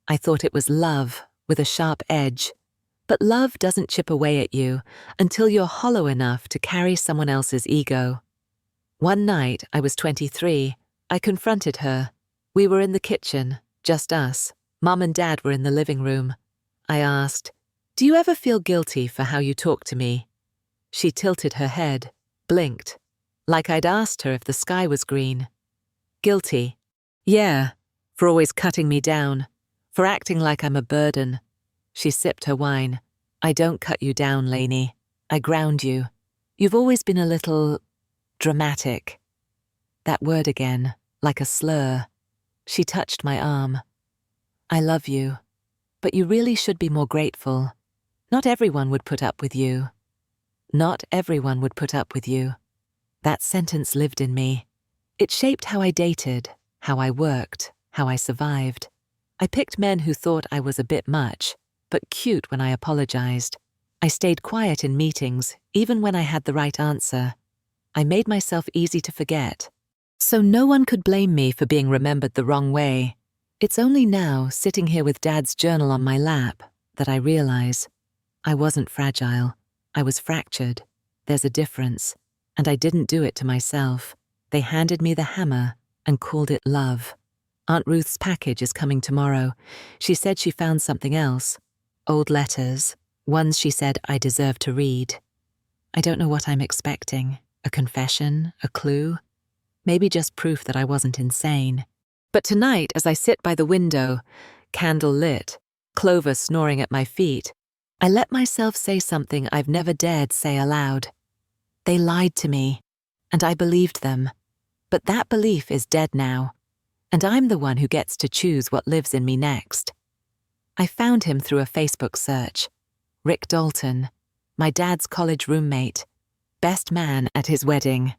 I thought it was love with a sharp edge. But love doesn't chip away at you until you're hollow enough to carry someone else's ego. One night, I was 23, I confronted her. We were in the kitchen, just us. Mom and Dad were in the living room. I asked, "Do you ever feel guilty for how you talk to me?" She tilted her head, blinked, like I'd asked her if the sky was green. Guilty. Yeah, for always cutting me down, for acting like I'm a burden. She sipped her wine. "I don't cut you down, Lainey. I ground you. You've always been a little dramatic." That word again, like a slur. She touched my arm. "I love you, but you really should be more grateful. Not everyone would put up with you. Not everyone would put up with you." That sentence lived in me. It shaped how I dated, how I worked, how I survived. I picked men who thought I was a bit much, but cute when I apologized. I stayed quiet in meetings, even when I had the right answer. I made myself easy to forget. So no one could blame me for being remembered the wrong way. It's only now, sitting here with Dad's journal on my lap, that I realize I wasn't fragile. I was fractured. There's a difference. And I didn't do it to myself. They handed me the hammer and called it love. Aunt Ruth's package is coming tomorrow. She said she found something else. Old letters, ones she said I deserve to read. I don't know what I'm expecting. A confession? A clue? Maybe just proof that I wasn't insane. But tonight, as I sit by the window, candle lit, Clover snoring at my feet, I let myself say something I've never dared say aloud. They lied to me, and I believed them. But that belief is dead now, and I'm the one who gets to choose what lives in me next. I found him through a Facebook search. Rick Dalton, my dad's college roommate, best man at his wedding.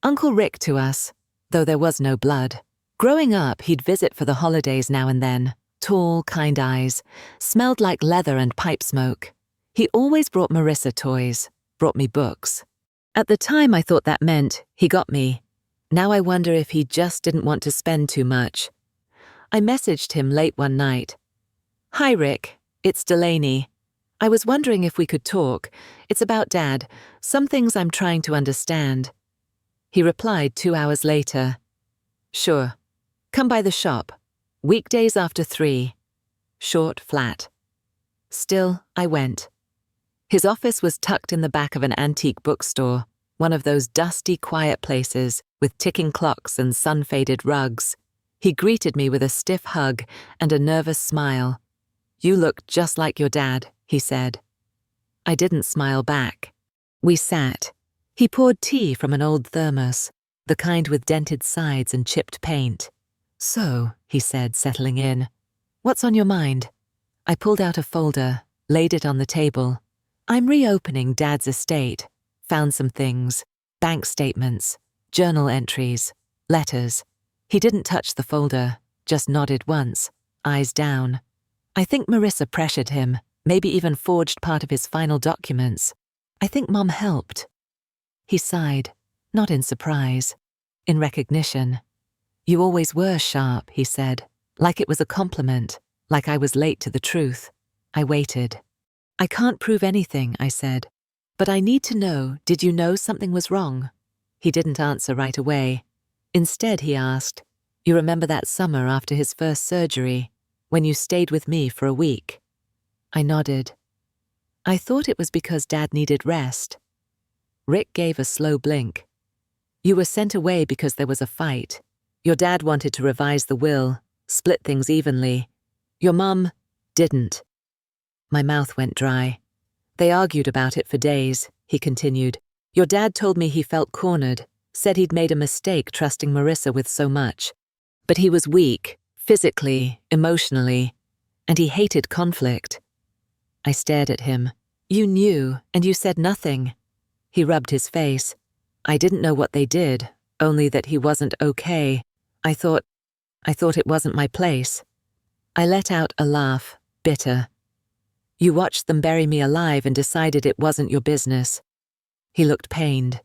Uncle Rick to us, though there was no blood. Growing up, he'd visit for the holidays now and then. Tall, kind eyes, smelled like leather and pipe smoke. He always brought Marissa toys, brought me books. At the time, I thought that meant he got me. Now I wonder if he just didn't want to spend too much. I messaged him late one night. "Hi, Rick. It's Delaney. I was wondering if we could talk. It's about Dad. Some things I'm trying to understand. He replied 2 hours later. Sure. Come by the shop. Weekdays after 3. Short, flat. Still, I went. His office was tucked in the back of an antique bookstore, one of those dusty, quiet places with ticking clocks and sun-faded rugs. He greeted me with a stiff hug and a nervous smile. You look just like your dad, he said. I didn't smile back. We sat. He poured tea from an old thermos, the kind with dented sides and chipped paint. So, he said, settling in, what's on your mind? I pulled out a folder, laid it on the table. I'm reopening Dad's estate. Found some things, bank statements, journal entries, letters. He didn't touch the folder, just nodded once, eyes down. I think Marissa pressured him, maybe even forged part of his final documents. I think Mom helped. He sighed, not in surprise, in recognition. You always were sharp, he said, like it was a compliment, like I was late to the truth. I waited. I can't prove anything, I said, but I need to know, did you know something was wrong? He didn't answer right away. Instead, he asked, you remember that summer after his first surgery, when you stayed with me for a week? I nodded. I thought it was because Dad needed rest. Rick gave a slow blink. You were sent away because there was a fight. Your dad wanted to revise the will, split things evenly. Your mum didn't. My mouth went dry. They argued about it for days, he continued. Your dad told me he felt cornered, said he'd made a mistake trusting Marissa with so much. But he was weak, physically, emotionally, and he hated conflict. I stared at him. You knew, and you said nothing. He rubbed his face. I didn't know what they did, only that he wasn't okay. I thought it wasn't my place. I let out a laugh, bitter. You watched them bury me alive and decided it wasn't your business. He looked pained.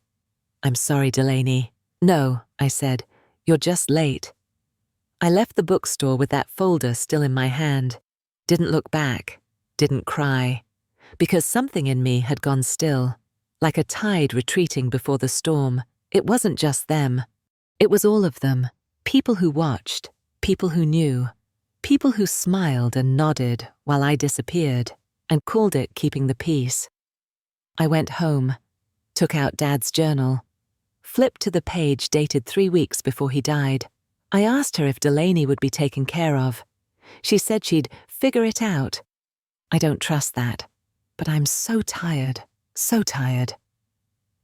I'm sorry, Delaney. No, I said. You're just late. I left the bookstore with that folder still in my hand. Didn't look back. Didn't cry. Because something in me had gone still. Like a tide retreating before the storm. It wasn't just them. It was all of them. People who watched. People who knew. People who smiled and nodded while I disappeared, and called it keeping the peace. I went home, took out Dad's journal, flipped to the page dated 3 weeks before he died. I asked her if Delaney would be taken care of. She said she'd figure it out. I don't trust that, but I'm so tired, so tired.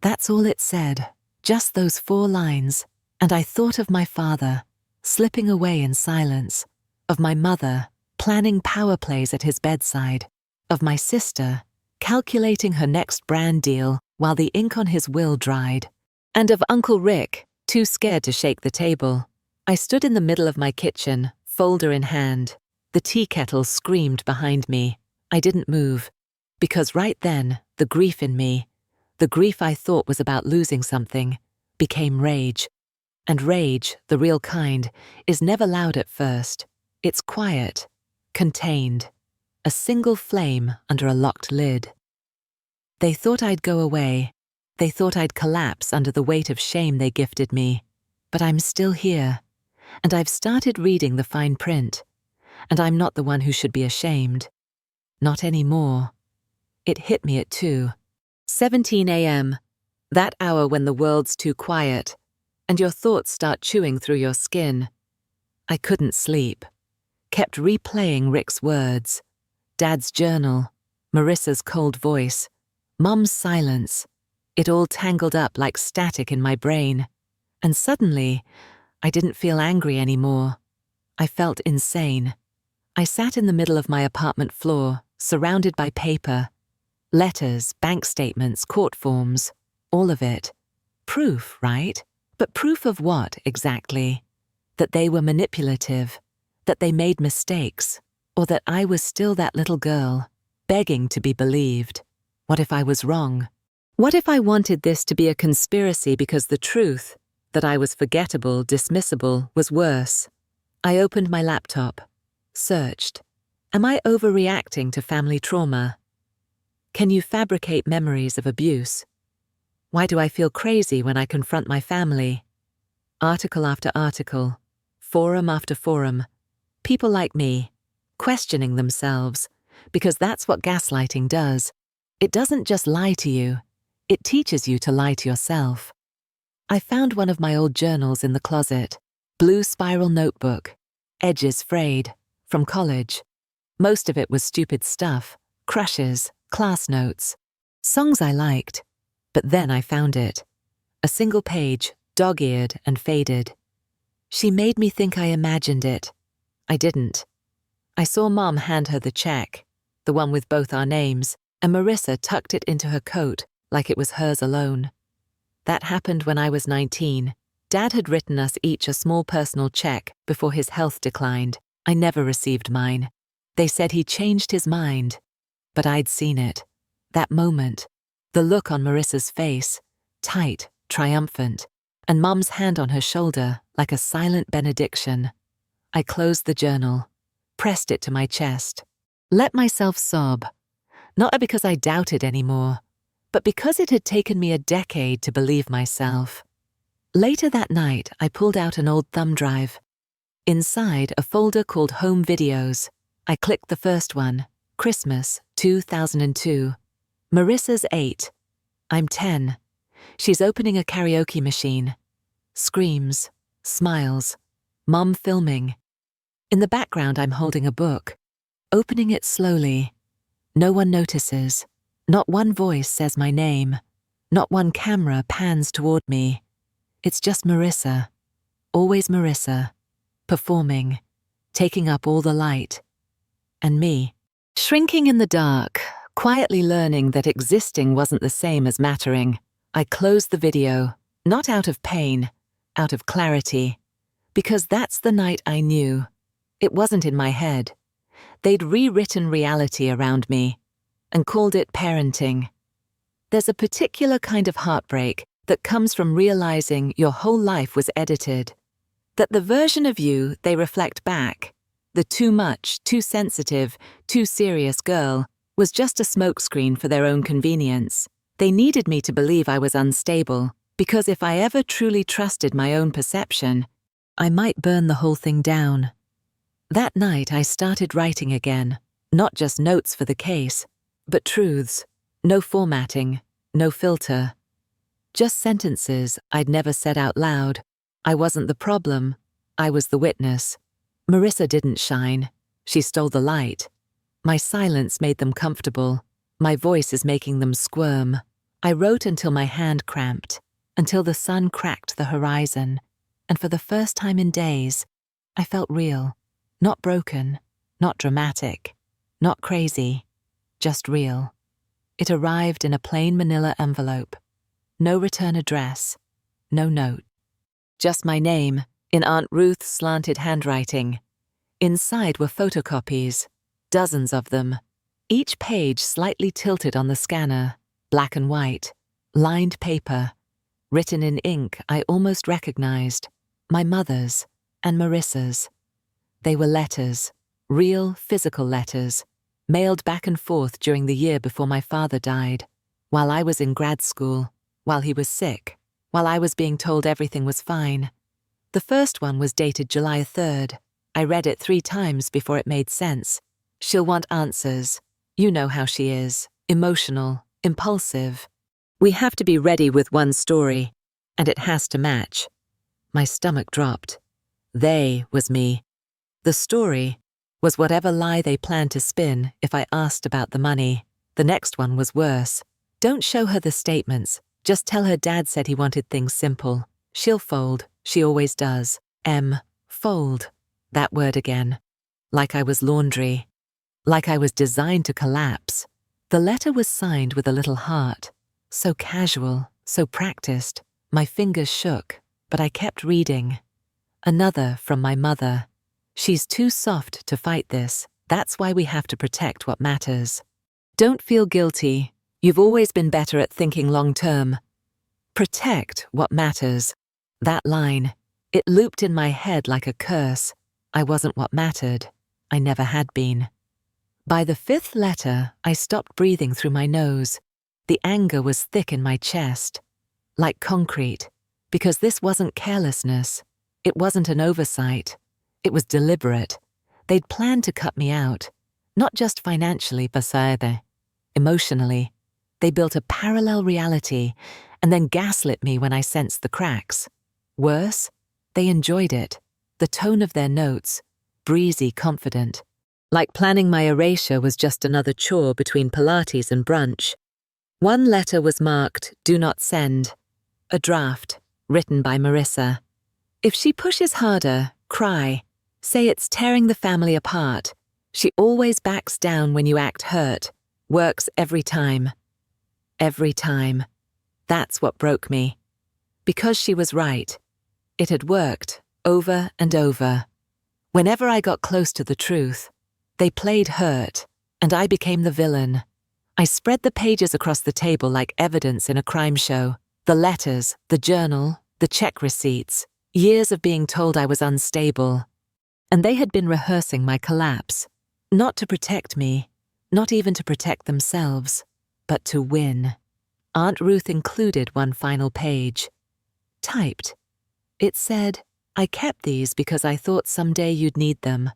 That's all it said, just those 4 lines, and I thought of my father, slipping away in silence, of my mother, planning power plays at his bedside, of my sister, calculating her next brand deal while the ink on his will dried, and of Uncle Rick, too scared to shake the table. I stood in the middle of my kitchen, folder in hand. The tea kettle screamed behind me. I didn't move, because right then, the grief in me, the grief I thought was about losing something, became rage. And rage, the real kind, is never loud at first. It's quiet, contained, a single flame under a locked lid. They thought I'd go away. They thought I'd collapse under the weight of shame they gifted me. But I'm still here, and I've started reading the fine print, and I'm not the one who should be ashamed. Not anymore. It hit me at 2:17 a.m., that hour when the world's too quiet, and your thoughts start chewing through your skin. I couldn't sleep. Kept replaying Rick's words, Dad's journal, Marissa's cold voice, Mum's silence. It all tangled up like static in my brain. And suddenly, I didn't feel angry anymore. I felt insane. I sat in the middle of my apartment floor, surrounded by paper. Letters, bank statements, court forms, all of it. Proof, right? But proof of what, exactly? That they were manipulative, that they made mistakes, or that I was still that little girl, begging to be believed. What if I was wrong? What if I wanted this to be a conspiracy because the truth, that I was forgettable, dismissible, was worse? I opened my laptop, searched. Am I overreacting to family trauma? Can you fabricate memories of abuse? Why do I feel crazy when I confront my family? Article after article, forum after forum, people like me, questioning themselves, because that's what gaslighting does. It doesn't just lie to you, it teaches you to lie to yourself. I found one of my old journals in the closet, blue spiral notebook, edges frayed, from college. Most of it was stupid stuff, crushes, class notes, songs I liked. But then I found it. A single page, dog-eared and faded. She made me think I imagined it. I didn't. I saw Mom hand her the check, the one with both our names, and Marissa tucked it into her coat like it was hers alone. That happened when I was 19. Dad had written us each a small personal check before his health declined. I never received mine. They said he changed his mind. But I'd seen it. That moment. The look on Marissa's face, tight, triumphant, and Mum's hand on her shoulder like a silent benediction. I closed the journal, pressed it to my chest, let myself sob, not because I doubted anymore, but because it had taken me a decade to believe myself. Later that night, I pulled out an old thumb drive. Inside, a folder called Home Videos. I clicked the first one, Christmas, 2002. Marissa's 8. I'm 10. She's opening a karaoke machine. Screams, smiles, Mom filming. In the background, I'm holding a book, opening it slowly. No one notices. Not one voice says my name. Not one camera pans toward me. It's just Marissa. Always Marissa. Performing, taking up all the light. And me, shrinking in the dark, quietly learning that existing wasn't the same as mattering. I closed the video, not out of pain, out of clarity, because that's the night I knew. It wasn't in my head. They'd rewritten reality around me and called it parenting. There's a particular kind of heartbreak that comes from realizing your whole life was edited, that the version of you they reflect back, the too much, too sensitive, too serious girl, was just a smokescreen for their own convenience. They needed me to believe I was unstable, because if I ever truly trusted my own perception, I might burn the whole thing down. That night I started writing again, not just notes for the case, but truths, no formatting, no filter. Just sentences I'd never said out loud. I wasn't the problem, I was the witness. Marissa didn't shine, she stole the light. My silence made them comfortable. My voice is making them squirm. I wrote until my hand cramped, until the sun cracked the horizon, and for the first time in days, I felt real. Not broken, not dramatic, not crazy, just real. It arrived in a plain manila envelope. No return address, no note. Just my name, in Aunt Ruth's slanted handwriting. Inside were photocopies, dozens of them, each page slightly tilted on the scanner, black and white, lined paper, written in ink I almost recognized, my mother's and Marissa's. They were letters, real physical letters, mailed back and forth during the year before my father died, while I was in grad school, while he was sick, while I was being told everything was fine. The first one was dated July 3rd. I read it 3 times before it made sense. She'll want answers. You know how she is. Emotional, impulsive. We have to be ready with one story, and it has to match. My stomach dropped. They was me. The story was whatever lie they planned to spin if I asked about the money. The next one was worse. Don't show her the statements. Just tell her Dad said he wanted things simple. She'll fold. She always does. Fold. That word again. Like I was laundry. Like I was designed to collapse. The letter was signed with a little heart. So casual, so practiced. My fingers shook, but I kept reading. Another from my mother. She's too soft to fight this. That's why we have to protect what matters. Don't feel guilty. You've always been better at thinking long-term. Protect what matters. That line, it looped in my head like a curse. I wasn't what mattered. I never had been. By the fifth letter, I stopped breathing through my nose. The anger was thick in my chest, like concrete, because this wasn't carelessness. It wasn't an oversight. It was deliberate. They'd planned to cut me out, not just financially, Basaede, emotionally. They built a parallel reality and then gaslit me when I sensed the cracks. Worse, they enjoyed it. The tone of their notes, breezy, confident. Like planning my erasure was just another chore between Pilates and brunch. One letter was marked, "Do not send." A draft, written by Marissa. If she pushes harder, cry. Say it's tearing the family apart. She always backs down when you act hurt. Works every time. Every time. That's what broke me. Because she was right. It had worked, over and over. Whenever I got close to the truth, they played hurt, and I became the villain. I spread the pages across the table like evidence in a crime show. The letters, the journal, the check receipts, years of being told I was unstable. And they had been rehearsing my collapse. Not to protect me, not even to protect themselves, but to win. Aunt Ruth included one final page. Typed. It said, "I kept these because I thought someday you'd need them.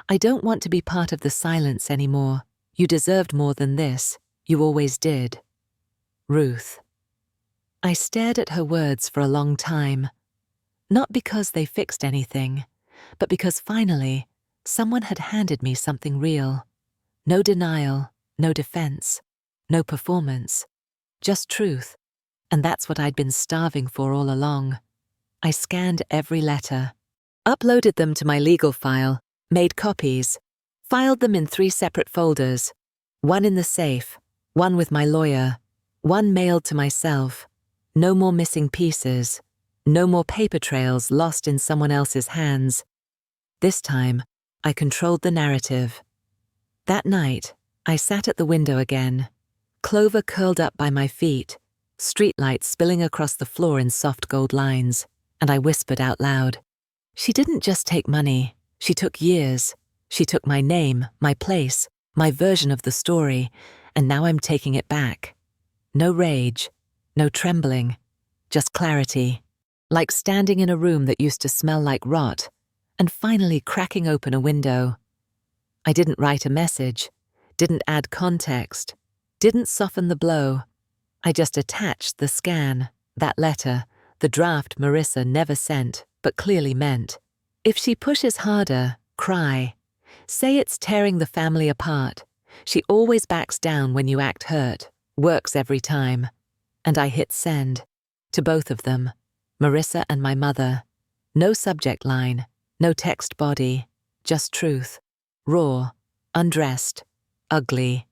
I don't want to be part of the silence anymore. You deserved more than this. You always did. Ruth." I stared at her words for a long time. Not because they fixed anything, but because finally, someone had handed me something real. No denial, no defense, no performance. Just truth. And that's what I'd been starving for all along. I scanned every letter, uploaded them to my legal file, made copies, filed them in 3 separate folders, one in the safe, one with my lawyer, one mailed to myself. No more missing pieces, no more paper trails lost in someone else's hands. This time, I controlled the narrative. That night, I sat at the window again, Clover curled up by my feet, streetlights spilling across the floor in soft gold lines, and I whispered out loud. She didn't just take money, she took years. She took my name, my place, my version of the story, and now I'm taking it back. No rage, no trembling, just clarity, like standing in a room that used to smell like rot, and finally cracking open a window. I didn't write a message, didn't add context, didn't soften the blow. I just attached the scan, that letter, the draft Marissa never sent, but clearly meant. If she pushes harder, cry. Say it's tearing the family apart. She always backs down when you act hurt, works every time. And I hit send. To both of them, Marissa and my mother. No subject line, no text body, just truth. Raw, undressed, ugly.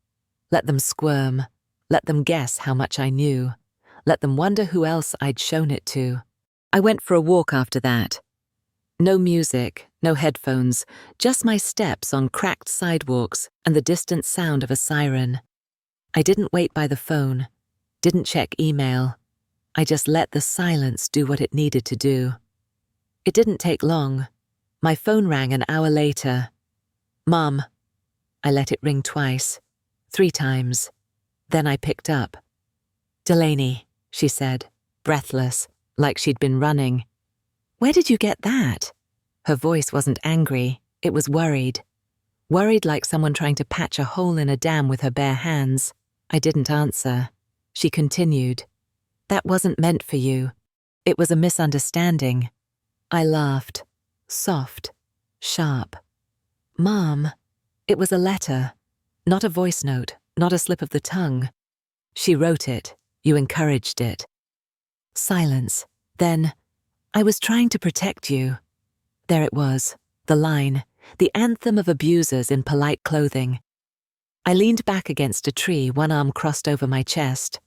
Let them squirm. Let them guess how much I knew. Let them wonder who else I'd shown it to. I went for a walk after that. No music, no headphones, just my steps on cracked sidewalks and the distant sound of a siren. I didn't wait by the phone, didn't check email. I just let the silence do what it needed to do. It didn't take long. My phone rang an hour later. Mom. I let it ring twice, 3 times. Then I picked up. Delaney, she said, breathless, like she'd been running. Where did you get that? Her voice wasn't angry, it was worried. Worried like someone trying to patch a hole in a dam with her bare hands. I didn't answer. She continued. That wasn't meant for you. It was a misunderstanding. I laughed. Soft. Sharp. Mom, it was a letter. Not a voice note, not a slip of the tongue. She wrote it. You encouraged it. Silence. Then, I was trying to protect you. There it was, the line, the anthem of abusers in polite clothing. I leaned back against a tree, one arm crossed over my chest.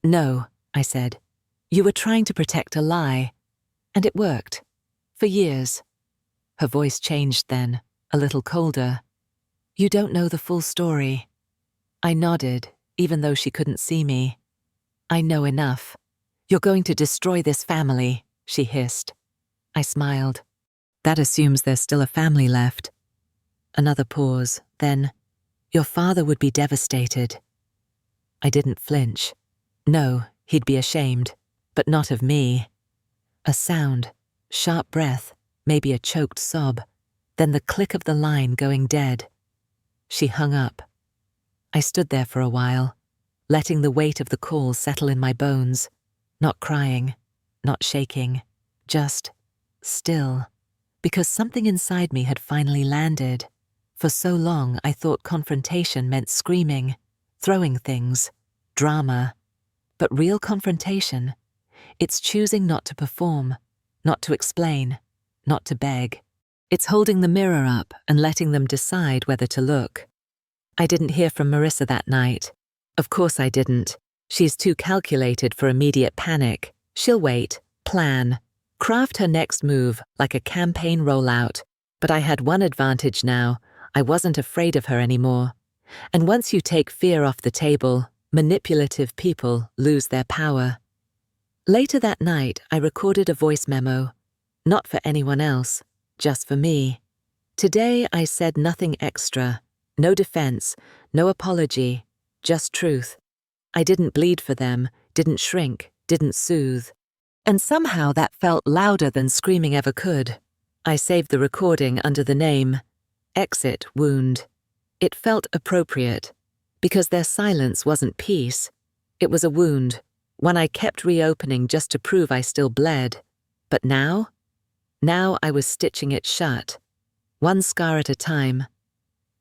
No, I said. You were trying to protect a lie. And it worked. For years. Her voice changed then, a little colder. You don't know the full story. I nodded, even though she couldn't see me. I know enough. You're going to destroy this family, she hissed. I smiled. That assumes there's still a family left. Another pause, then, Your father would be devastated. I didn't flinch. No, he'd be ashamed, but not of me. A sound, sharp breath, maybe a choked sob, then the click of the line going dead. She hung up. I stood there for a while, letting the weight of the call settle in my bones, not crying, not shaking, just still, because something inside me had finally landed. For so long I thought confrontation meant screaming, throwing things, drama. But real confrontation, it's choosing not to perform, not to explain, not to beg. It's holding the mirror up and letting them decide whether to look. I didn't hear from Marissa that night. Of course I didn't. She's too calculated for immediate panic. She'll wait, plan, craft her next move like a campaign rollout. But I had one advantage now. I wasn't afraid of her anymore. And once you take fear off the table, manipulative people lose their power. Later that night, I recorded a voice memo. Not for anyone else, just for me. Today I said nothing extra. No defense, no apology, just truth. I didn't bleed for them, didn't shrink, didn't soothe. And somehow that felt louder than screaming ever could. I saved the recording under the name Exit Wound. It felt appropriate, because their silence wasn't peace. It was a wound, one I kept reopening just to prove I still bled. But now I was stitching it shut, one scar at a time.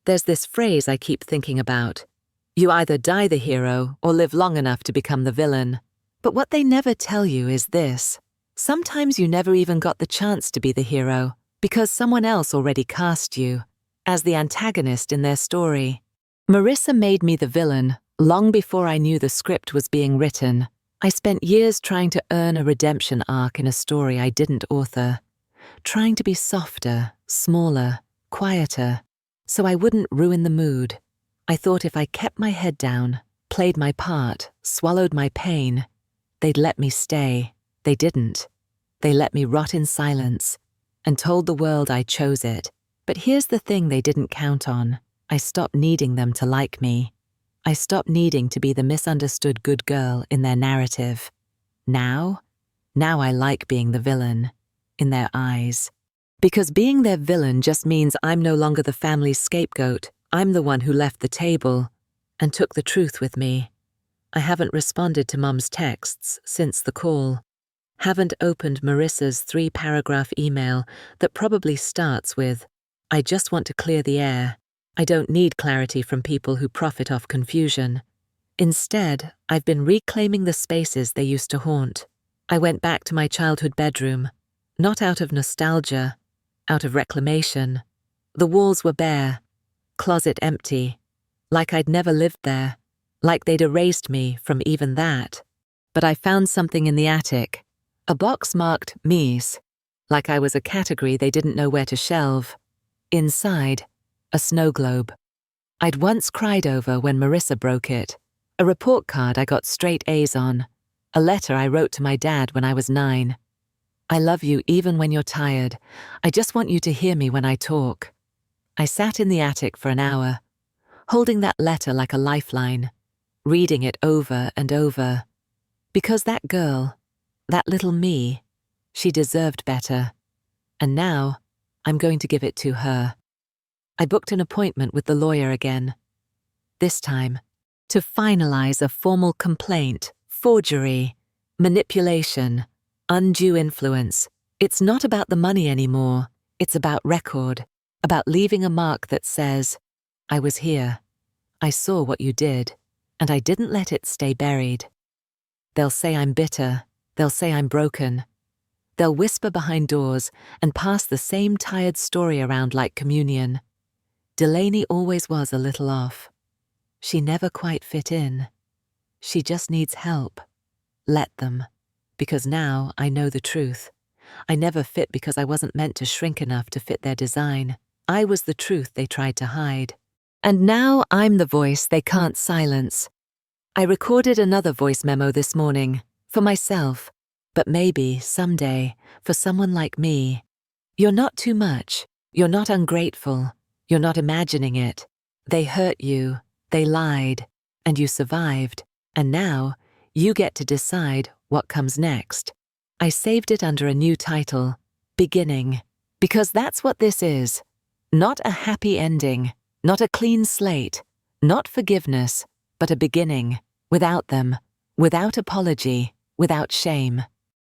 There's this phrase I keep thinking about. You either die the hero or live long enough to become the villain. But what they never tell you is this. Sometimes you never even got the chance to be the hero because someone else already cast you as the antagonist in their story. Marissa made me the villain long before I knew the script was being written. I spent years trying to earn a redemption arc in a story I didn't author, trying to be softer, smaller, quieter, so I wouldn't ruin the mood. I thought if I kept my head down, played my part, swallowed my pain, they'd let me stay. They didn't. They let me rot in silence and told the world I chose it. But here's the thing they didn't count on. I stopped needing them to like me. I stopped needing to be the misunderstood good girl in their narrative. Now I like being the villain, in their eyes. Because being their villain just means I'm no longer the family's scapegoat. I'm the one who left the table and took the truth with me. I haven't responded to Mum's texts since the call. Haven't opened Marissa's 3-paragraph email that probably starts with, I just want to clear the air. I don't need clarity from people who profit off confusion. Instead, I've been reclaiming the spaces they used to haunt. I went back to my childhood bedroom, not out of nostalgia, out of reclamation. The walls were bare, closet empty, like I'd never lived there, like they'd erased me from even that. But I found something in the attic, a box marked Mies, like I was a category they didn't know where to shelve. Inside, a snow globe. I'd once cried over when Marissa broke it, a report card I got straight A's on, a letter I wrote to my dad when I was 9. I love you even when you're tired. I just want you to hear me when I talk. I sat in the attic for an hour, holding that letter like a lifeline, reading it over and over. Because that girl, that little me, she deserved better. And now, I'm going to give it to her. I booked an appointment with the lawyer again. This time, to finalize a formal complaint, forgery, manipulation, undue influence. It's not about the money anymore. It's about record, about leaving a mark that says, I was here. I saw what you did, and I didn't let it stay buried. They'll say I'm bitter. They'll say I'm broken. They'll whisper behind doors and pass the same tired story around like communion. Delaney always was a little off. She never quite fit in. She just needs help. Let them. Because now I know the truth. I never fit because I wasn't meant to shrink enough to fit their design. I was the truth they tried to hide. And now I'm the voice they can't silence. I recorded another voice memo this morning, for myself, but maybe, someday, for someone like me. You're not too much. You're not ungrateful. You're not imagining it. They hurt you, they lied, and you survived, and now you get to decide what comes next. I saved it under a new title, Beginning, because that's what this is. Not a happy ending, not a clean slate, not forgiveness, but a beginning, without them, without apology, without shame.